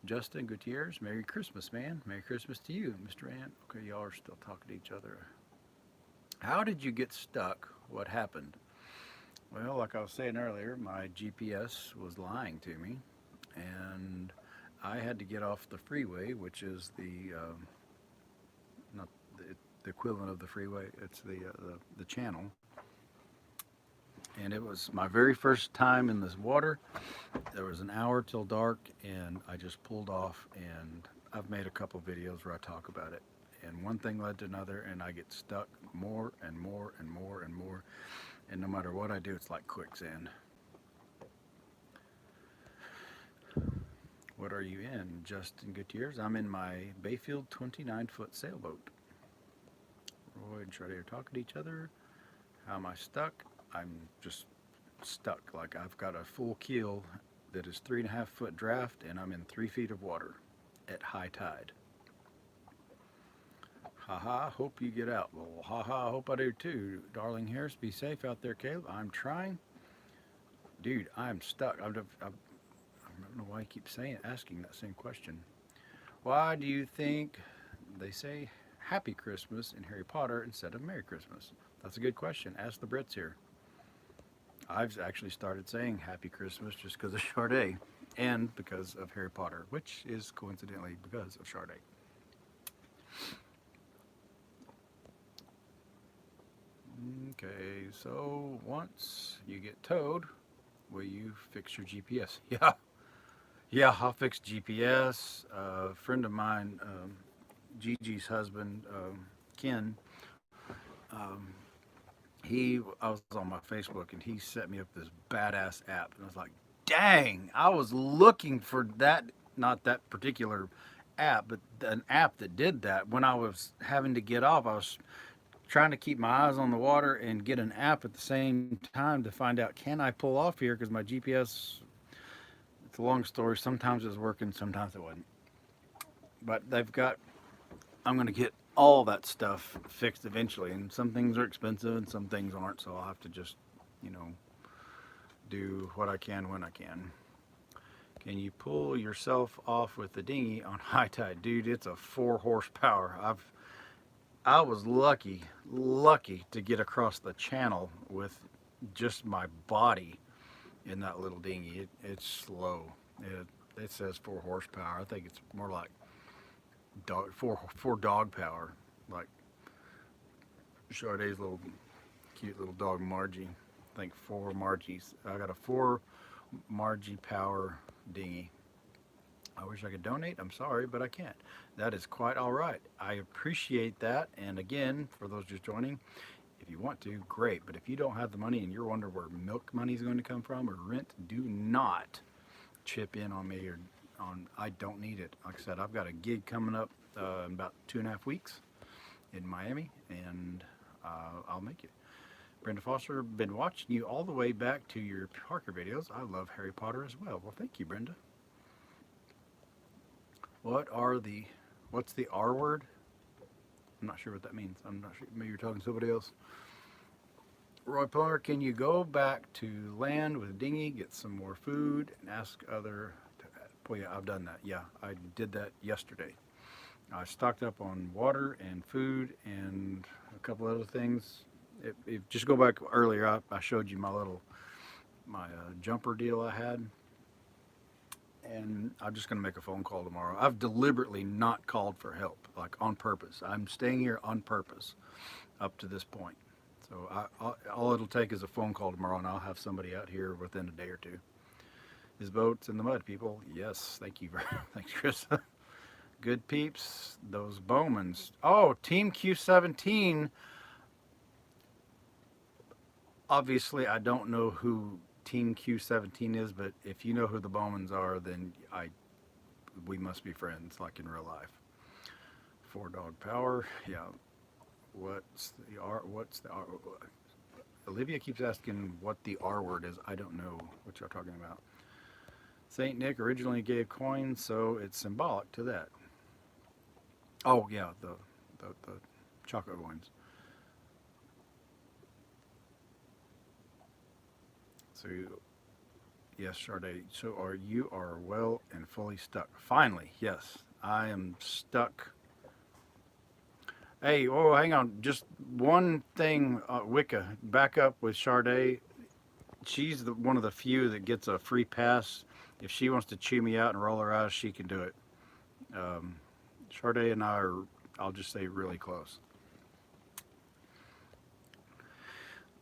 [SPEAKER 2] Justin Gutierrez, Merry Christmas, man. Merry Christmas to you, Mr. Ant. Okay, y'all are still talking to each other. How did you get stuck? What happened? Well, like I was saying earlier, my GPS was lying to me, and I had to get off the freeway, which is not the equivalent of the freeway. It's the channel. And it was my very first time in this water. There was an hour till dark, and I just pulled off, and I've made a couple videos where I talk about it. And one thing led to another, and I get stuck more and more and more and more. And no matter what I do, it's like quicksand. What are you in, Justin Gutierrez? I'm in my Bayfield 29-foot sailboat. Roy and Shredder are talking to each other. How am I stuck? I'm just stuck. Like I've got a full keel that is 3.5-foot draft, and I'm in 3 feet of water at high tide. Haha, hope you get out. Well, haha, hope I do too. Darling Harris, be safe out there, Caleb. I'm trying. Dude, I'm stuck. I don't know why I keep asking that same question. Why do you think they say Happy Christmas in Harry Potter instead of Merry Christmas? That's a good question. Ask the Brits here. I've actually started saying Happy Christmas just because of Sade and because of Harry Potter, which is coincidentally because of Sade. Okay, so once you get towed, will you fix your GPS? Yeah, I'll fix GPS. A friend of mine, Gigi's husband, Ken, I was on my Facebook, and he set me up this badass app, and I was like, dang, I was looking for that, not that particular app, but an app that did that. When I was having to get off, I was trying to keep my eyes on the water and get an app at the same time to find out, can I pull off here? Because my GPS, it's a long story. Sometimes it was working, sometimes it wasn't. But I'm going to get all that stuff fixed eventually. And some things are expensive and some things aren't. So I'll have to just, do what I can when I can. Can you pull yourself off with the dinghy on high tide? Dude, it's a 4 horsepower. I was lucky to get across the channel with just my body in that little dinghy. It's slow. It says 4 horsepower. I think it's more like four dog power. Like Sade's little cute little dog Margie. I think 4 Margies. I got a 4 Margie power dinghy. I wish I could donate. I'm sorry, but I can't. That is quite all right. I appreciate that. And again, for those just joining, if you want to, great. But if you don't have the money and you're wondering where milk money is going to come from or rent, do not chip in on me I don't need it. Like I said, I've got a gig coming up in about 2.5 weeks in Miami, and I'll make it. Brenda Foster, been watching you all the way back to your Parker videos. I love Harry Potter as well. Well, thank you, Brenda. What's the R word? I'm not sure what that means. I'm not sure. Maybe you're talking to somebody else. Roy Palmer, can you go back to land with a dinghy, get some more food, and ask other... Well, yeah, I've done that. Yeah, I did that yesterday. I stocked up on water and food and a couple other things. Just go back earlier, I showed you my jumper deal I had. And I'm just going to make a phone call tomorrow. I've deliberately not called for help, like on purpose. I'm staying here on purpose up to this point. So all it'll take is a phone call tomorrow, and I'll have somebody out here within a day or two. His boat's in the mud, people. Yes, thank you. Thanks, Chris. Good peeps. Those Bowmans. Oh, Team Q17. Obviously, I don't know who Team Q17 is, but if you know who the Bowmans are, then we must be friends, like in real life. 4-dog power. Yeah. What's the R? What's the R? Olivia keeps asking what the R word is. I don't know what you're talking about. Saint Nick originally gave coins, so it's symbolic to that. Oh yeah, the chocolate coins. So yes, Sade. So you are well and fully stuck. Finally, yes, I am stuck. Hey, oh, hang on. Just one thing, Wicca. Back up with Sade. She's one of the few that gets a free pass. If she wants to chew me out and roll her eyes, she can do it. Sade and I are, I'll just say, really close.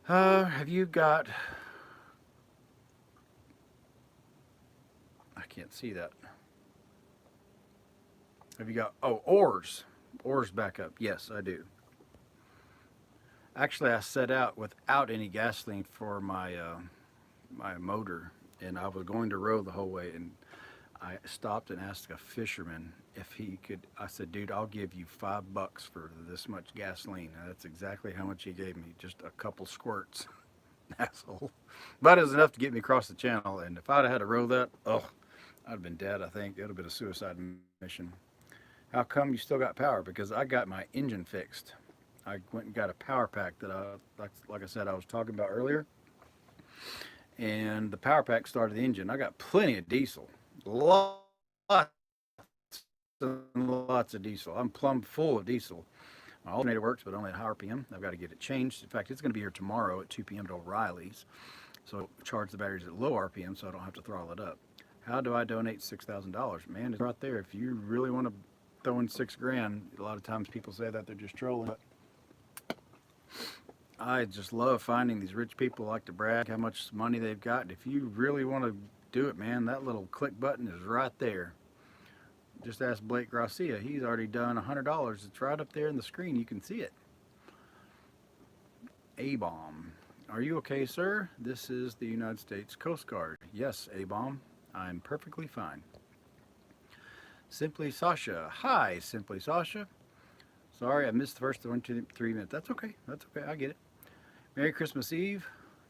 [SPEAKER 2] Have you got... I can't see that. Have you got... Oh, oars. Oars back up. Yes, I do. Actually, I set out without any gasoline for my my motor, and I was going to row the whole way, and I stopped and asked a fisherman if he could. I said, dude, I'll give you $5 for this much gasoline. And that's exactly how much he gave me, just a couple squirts. Asshole. But it was enough to get me across the channel, and if I'd had to row that, oh, I'd have been dead, I think. It would have been a suicide mission. How come you still got power? Because I got my engine fixed. I went and got a power pack that like I said, I was talking about earlier. And the power pack started the engine. I got plenty of diesel. Lots and lots of diesel. I'm plumb full of diesel. My alternator works, but only at high RPM. I've got to get it changed. In fact, it's going to be here tomorrow at 2 p.m. to O'Reilly's. So charge the batteries at low RPM so I don't have to throttle it up. How do I donate $6,000? Man, it's right there. If you really want to throw in $6,000, a lot of times people say that they're just trolling. But I just love finding these rich people like to brag how much money they've got. If you really want to do it, man, that little click button is right there. Just ask Blake Garcia. He's already done $100. It's right up there in the screen. You can see it. A-bomb. Are you okay, sir? This is the United States Coast Guard. Yes, A-bomb. I'm perfectly fine. Simply Sasha. Hi, Simply Sasha. Sorry, I missed the first 1, 2, 3 minutes. That's okay. That's okay. I get it. Merry Christmas Eve.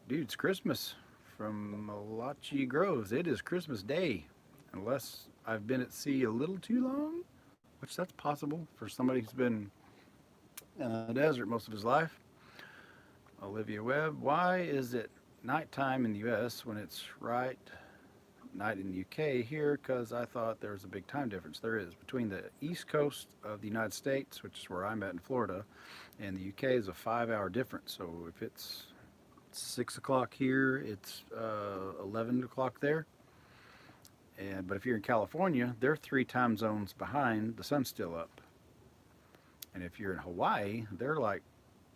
[SPEAKER 2] Dude, it's Christmas from Malachi Groves. It is Christmas Day. Unless I've been at sea a little too long, which that's possible for somebody who's been in the desert most of his life. Olivia Webb. Why is it nighttime in the U.S. when it's right night in the UK here? Because I thought there was a big time difference. There is. Between the east coast of the United States, which is where I'm at in Florida, and the UK is a 5-hour difference. So if it's 6 o'clock here, it's 11 o'clock there. But if you're in California, they're 3 time zones behind. The sun's still up. And if you're in Hawaii, they're like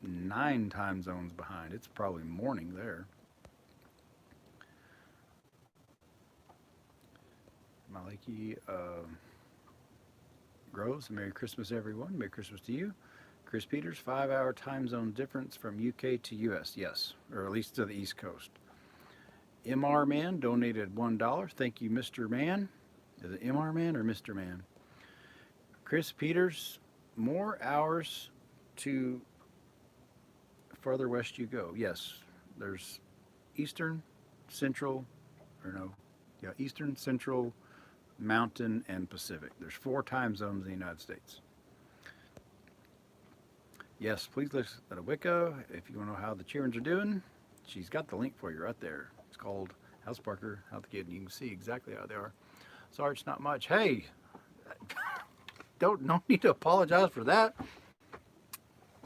[SPEAKER 2] 9 time zones behind. It's probably morning there. Maliki Groves, Merry Christmas, everyone. Merry Christmas to you. Chris Peters, 5-hour time zone difference from UK to US. Yes, or at least to the East Coast. MR Man donated $1. Thank you, Mr. Man. Is it MR Man or Mr. Man? Chris Peters, more hours to further west you go. Yes, there's Eastern, Central, or no, yeah, Eastern, Central, Mountain, and Pacific. There's 4 time zones in the United States. Yes, please listen to Wicca if you want to know how the children are doing. She's got the link for you right there. It's called House Parker, How the Kid, and you can see exactly how they are. Sorry, it's not much. Hey, no need to apologize for that.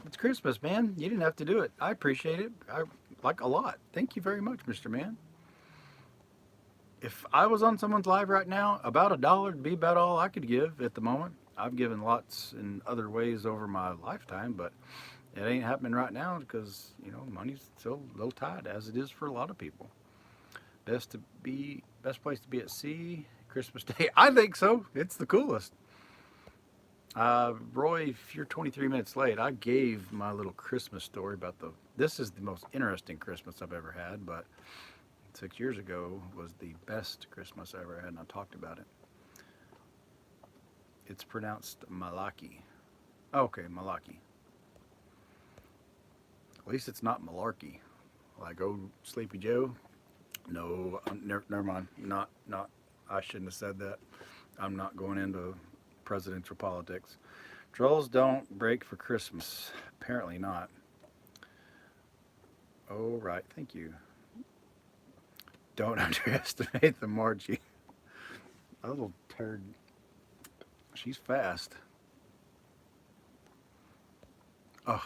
[SPEAKER 2] It's Christmas, man. You didn't have to do it. I appreciate it. I like a lot. Thank you very much, Mr. Man. If I was on someone's live right now, about $1 would be about all I could give at the moment. I've given lots in other ways over my lifetime, but it ain't happening right now because, you know, money's still a little tight, as it is for a lot of people. Best place to be at sea, Christmas Day. I think so. It's the coolest. Roy, if you're 23 minutes late, I gave my little Christmas story about this is the most interesting Christmas I've ever had, but 6 years ago was the best Christmas I ever had, and I talked about it. It's pronounced Malaki. Okay, Malaki. At least it's not malarkey. Like old Sleepy Joe. No, never mind. Not. I shouldn't have said that. I'm not going into presidential politics. Trolls don't break for Christmas. Apparently not. Oh, right. Thank you. Don't underestimate the Margie. A little turd. She's fast. Oh,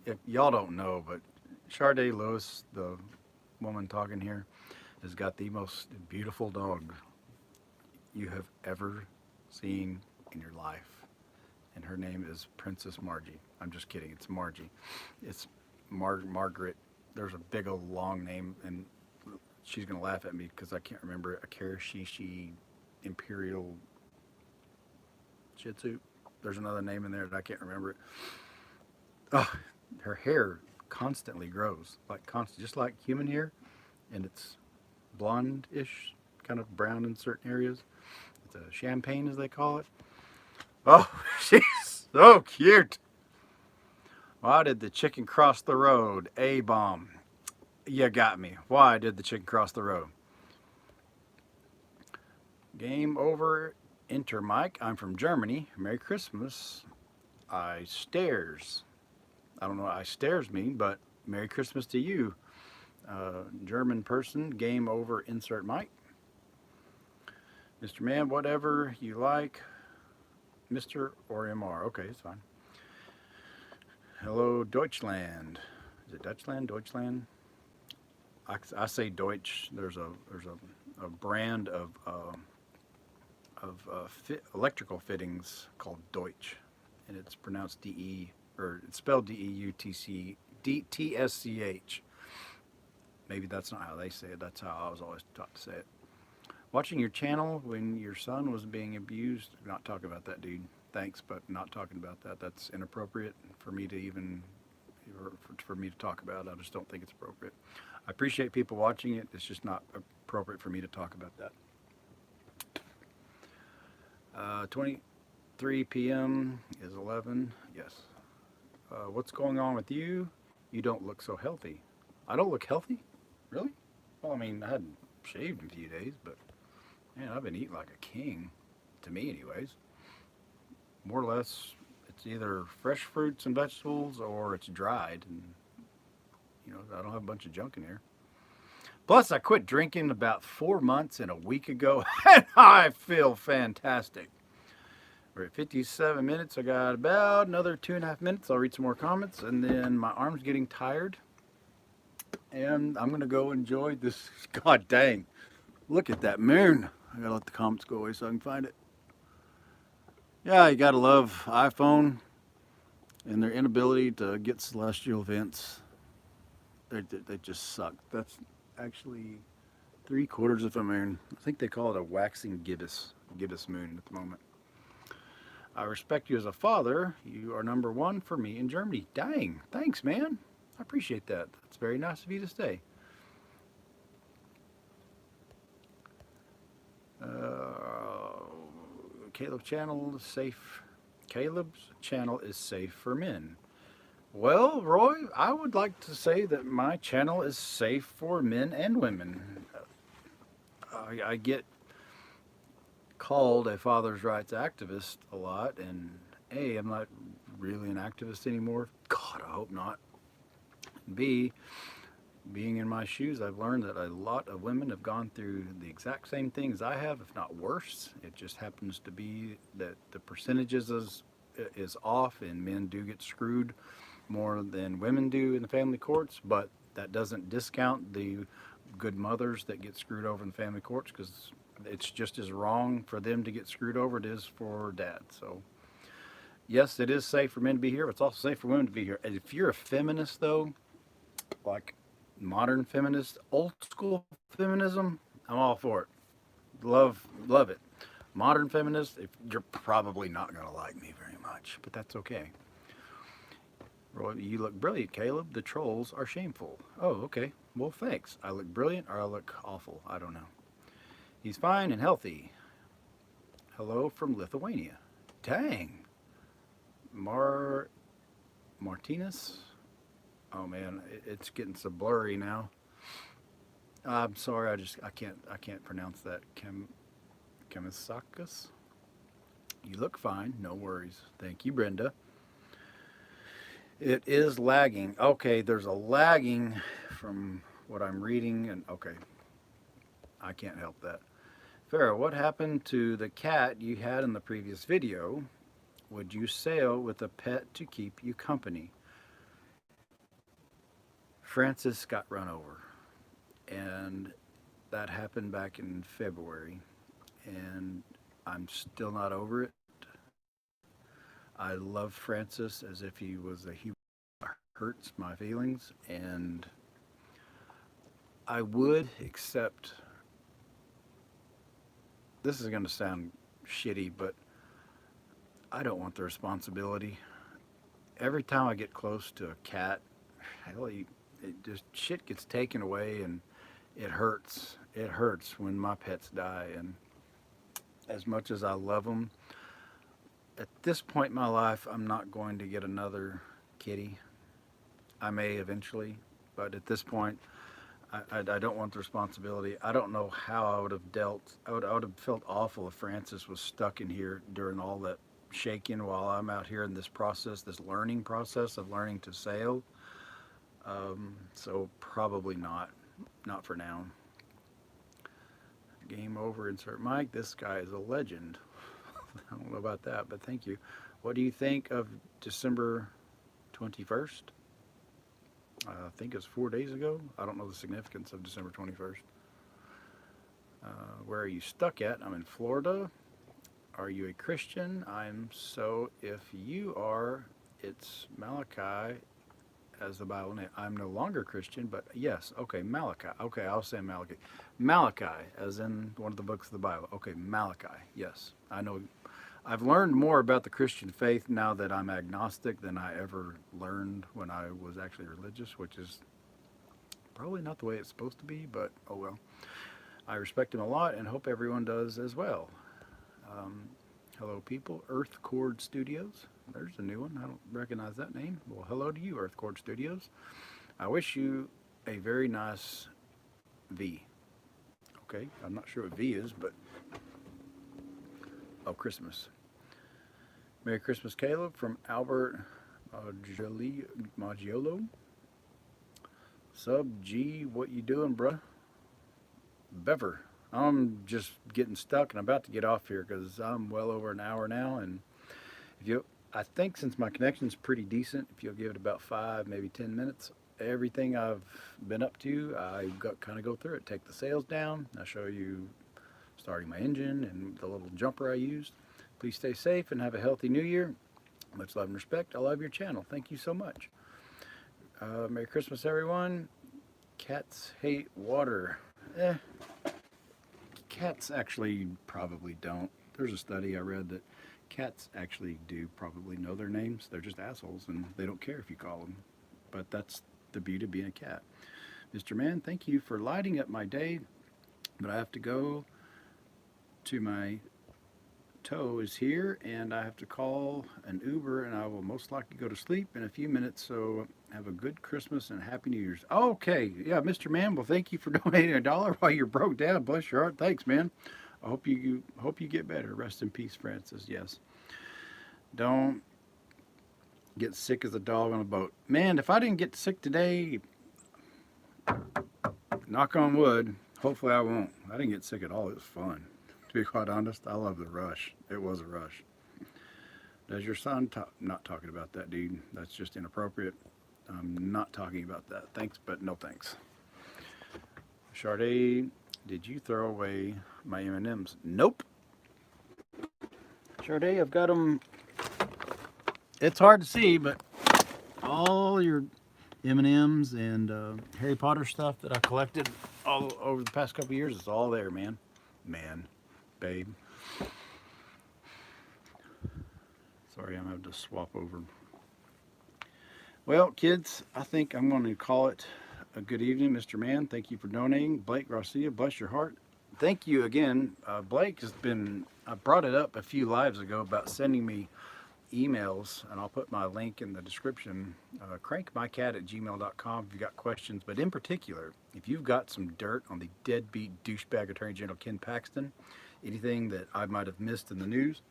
[SPEAKER 2] if y'all don't know, but Sharday Lewis, the woman talking here, has got the most beautiful dog you have ever seen in your life. And her name is Princess Margie. I'm just kidding. It's Margie. It's Margaret. There's a big old long name, and she's gonna laugh at me because I can't remember it. A Karashishi Imperial Shih Tzu. There's another name in there that I can't remember it. Oh, her hair constantly grows, like constant, just like human hair, and it's blonde-ish, kind of brown in certain areas. It's a champagne, as they call it. Oh, she's so cute. Why did the chicken cross the road? A-bomb. You got me. Why did the chicken cross the road? Game over. Enter Mike. I'm from Germany. Merry Christmas. I stairs. I don't know what I stairs mean, but Merry Christmas to you. German person. Game over. Insert Mike. Mr. Man, whatever you like. Mr. or MR. Okay, it's fine. Hello, Deutschland. Is it Dutchland? Deutschland? I say Deutsch. There's a brand of electrical fittings called Deutsch, and it's pronounced D-E, or it's spelled D-E-U-T-C-D-T-S-C-H. Maybe that's not how they say it. That's how I was always taught to say it. Watching your channel when your son was being abused. Not talking about that, dude. Thanks, but not talking about that. That's inappropriate for me to even, for me to talk about. I just don't think it's appropriate. I appreciate people watching it. It's just not appropriate for me to talk about that. 23 p.m. is 11. Yes. What's going on with you? You don't look so healthy. I don't look healthy? Really? Well, I mean, I hadn't shaved in a few days, but man, I've been eating like a king. To me, anyways. More or less, it's either fresh fruits and vegetables or it's dried. And, you know, I don't have a bunch of junk in here. Plus, I quit drinking about 4 months and a week ago, and I feel fantastic. We're at 57 minutes. I got about another 2.5 minutes. I'll read some more comments, and then my arm's getting tired. And I'm going to go enjoy this. God dang. Look at that moon. I got to let the comments go away so I can find it. Yeah, you got to love iPhone and their inability to get celestial events. They just suck. That's actually 3/4 of a moon. I think they call it a waxing gibbous moon at the moment. I respect you as a father. You are number one for me in Germany. Dang, thanks, man. I appreciate that. That's very nice of you to say. Caleb's channel is safe. Caleb's channel is safe for men. Well, Roy, I would like to say that my channel is safe for men and women. I get called a father's rights activist a lot, and A, I'm not really an activist anymore. God, I hope not. B, being in my shoes, I've learned that a lot of women have gone through the exact same things I have, if not worse. It just happens to be that the percentages is off, and men do get screwed more than women do in the family courts, but that doesn't discount the good mothers that get screwed over in the family courts, because it's just as wrong for them to get screwed over as it is for dad. So yes, it is safe for men to be here, but it's also safe for women to be here. And if you're a feminist, though, like modern feminist, old school feminism, I'm all for it. Love it. Modern feminist, you're probably not going to like me very much, but that's okay. Roy, you look brilliant, Caleb. The trolls are shameful. Oh, okay. Well, thanks. I look brilliant or I look awful. I don't know. He's fine and healthy. Hello from Lithuania. Dang. Martinez. Oh man, it's getting so blurry now. I'm sorry, I can't pronounce that. Kemisakis. You look fine, no worries. Thank you, Brenda. It is lagging. Okay, there's a lagging from what I'm reading, and okay, I can't help that. Farrah, what happened to the cat you had in the previous video? Would you sail with a pet to keep you company? Francis got run over, and that happened back in February, and I'm still not over it. I love Francis as if he was a human. Hurts my feelings, and I would accept. This is going to sound shitty, but I don't want the responsibility. Every time I get close to a cat, hell, it just shit gets taken away, and it hurts. It hurts when my pets die, and as much as I love them, at this point in my life, I'm not going to get another kitty. I may eventually, but at this point, I don't want the responsibility. I don't know how I would have dealt. I would have felt awful if Francis was stuck in here during all that shaking while I'm out here in this process, this learning process of learning to sail. So probably not for now. Game over, insert mic. This guy is a legend. I don't know about that, but thank you. What do you think of December 21st? I think it's 4 days ago. I don't know the significance of December 21st. Where are you stuck at? I'm in Florida. Are you a Christian? If you are, it's Malachi as the Bible name. I'm no longer Christian, but yes. Okay, Malachi. Okay, I'll say Malachi. Malachi, as in one of the books of the Bible. Okay, Malachi. Yes, I know. I've learned more about the Christian faith now that I'm agnostic than I ever learned when I was actually religious, which is probably not the way it's supposed to be, but oh well. I respect him a lot and hope everyone does as well. Hello, people. Earth Chord Studios. There's a new one. I don't recognize that name. Well, hello to you, Earth Chord Studios. I wish you a very nice V. Okay, I'm not sure what V is, but oh, Christmas. Merry Christmas, Caleb, from Albert Maggiolo. Sub G, what you doing, bruh? Bever. I'm just getting stuck and I'm about to get off here because I'm well over an hour now. And I think since my connection's pretty decent, if you'll give it about 5, maybe 10 minutes, everything I've been up to, I kind of go through it. Take the sails down. I show you starting my engine and the little jumper I used. Please stay safe and have a healthy new year. Much love and respect. I love your channel. Thank you so much. Merry Christmas, everyone. Cats hate water. Cats actually probably don't. There's a study I read that cats actually do probably know their names. They're just assholes and they don't care if you call them. But that's the beauty of being a cat. Mr. Man, thank you for lighting up my day. But I have to go to my tow is here and I have to call an Uber and I will most likely go to sleep in a few minutes. So have a good Christmas and Happy New Year's. Okay, yeah, Mr. Man, well, thank you for donating $1 while you're broke down. Bless your heart. Thanks, man. I hope you get better. Rest in peace, Francis. Yes. Don't get sick as a dog on a boat. Man, if I didn't get sick today, knock on wood, hopefully I won't. I didn't get sick at all. It was fun. To be quite honest, I love the rush. It was a rush. Does your son not talking about that, dude? That's just inappropriate. I'm not talking about that. Thanks, but no thanks. Sade, did you throw away my M&Ms? Nope. Sade, I've got them. It's hard to see, but all your M&Ms and Harry Potter stuff that I collected all over the past couple years, it's all there, man. Babe. Sorry, I'm going to have to swap over. Well, kids, I think I'm going to call it a good evening. Mr. Man, thank you for donating. Blake Garcia, bless your heart. Thank you again. Blake has been, I brought it up a few lives ago about sending me emails, and I'll put my link in the description, crankmycat@gmail.com if you've got questions. But in particular, if you've got some dirt on the deadbeat douchebag Attorney General Ken Paxton, anything that I might have missed in the news,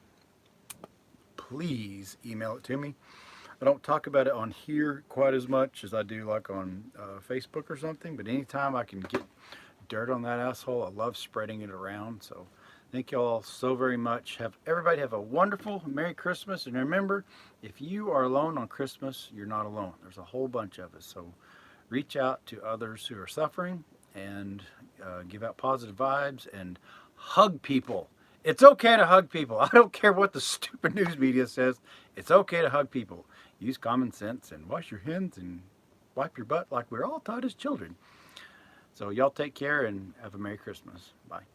[SPEAKER 2] please email it to me. I don't talk about it on here quite as much as I do like on Facebook or something, but anytime I can get dirt on that asshole, I love spreading it around. So thank you all so very much. Everybody have a wonderful Merry Christmas. And remember, if you are alone on Christmas, you're not alone. There's a whole bunch of us. So reach out to others who are suffering and give out positive vibes and hug people. It's okay to hug people. I don't care what the stupid news media says. It's okay to hug people. Use common sense and wash your hands and wipe your butt like we're all taught as children. So y'all take care and have a Merry Christmas. Bye.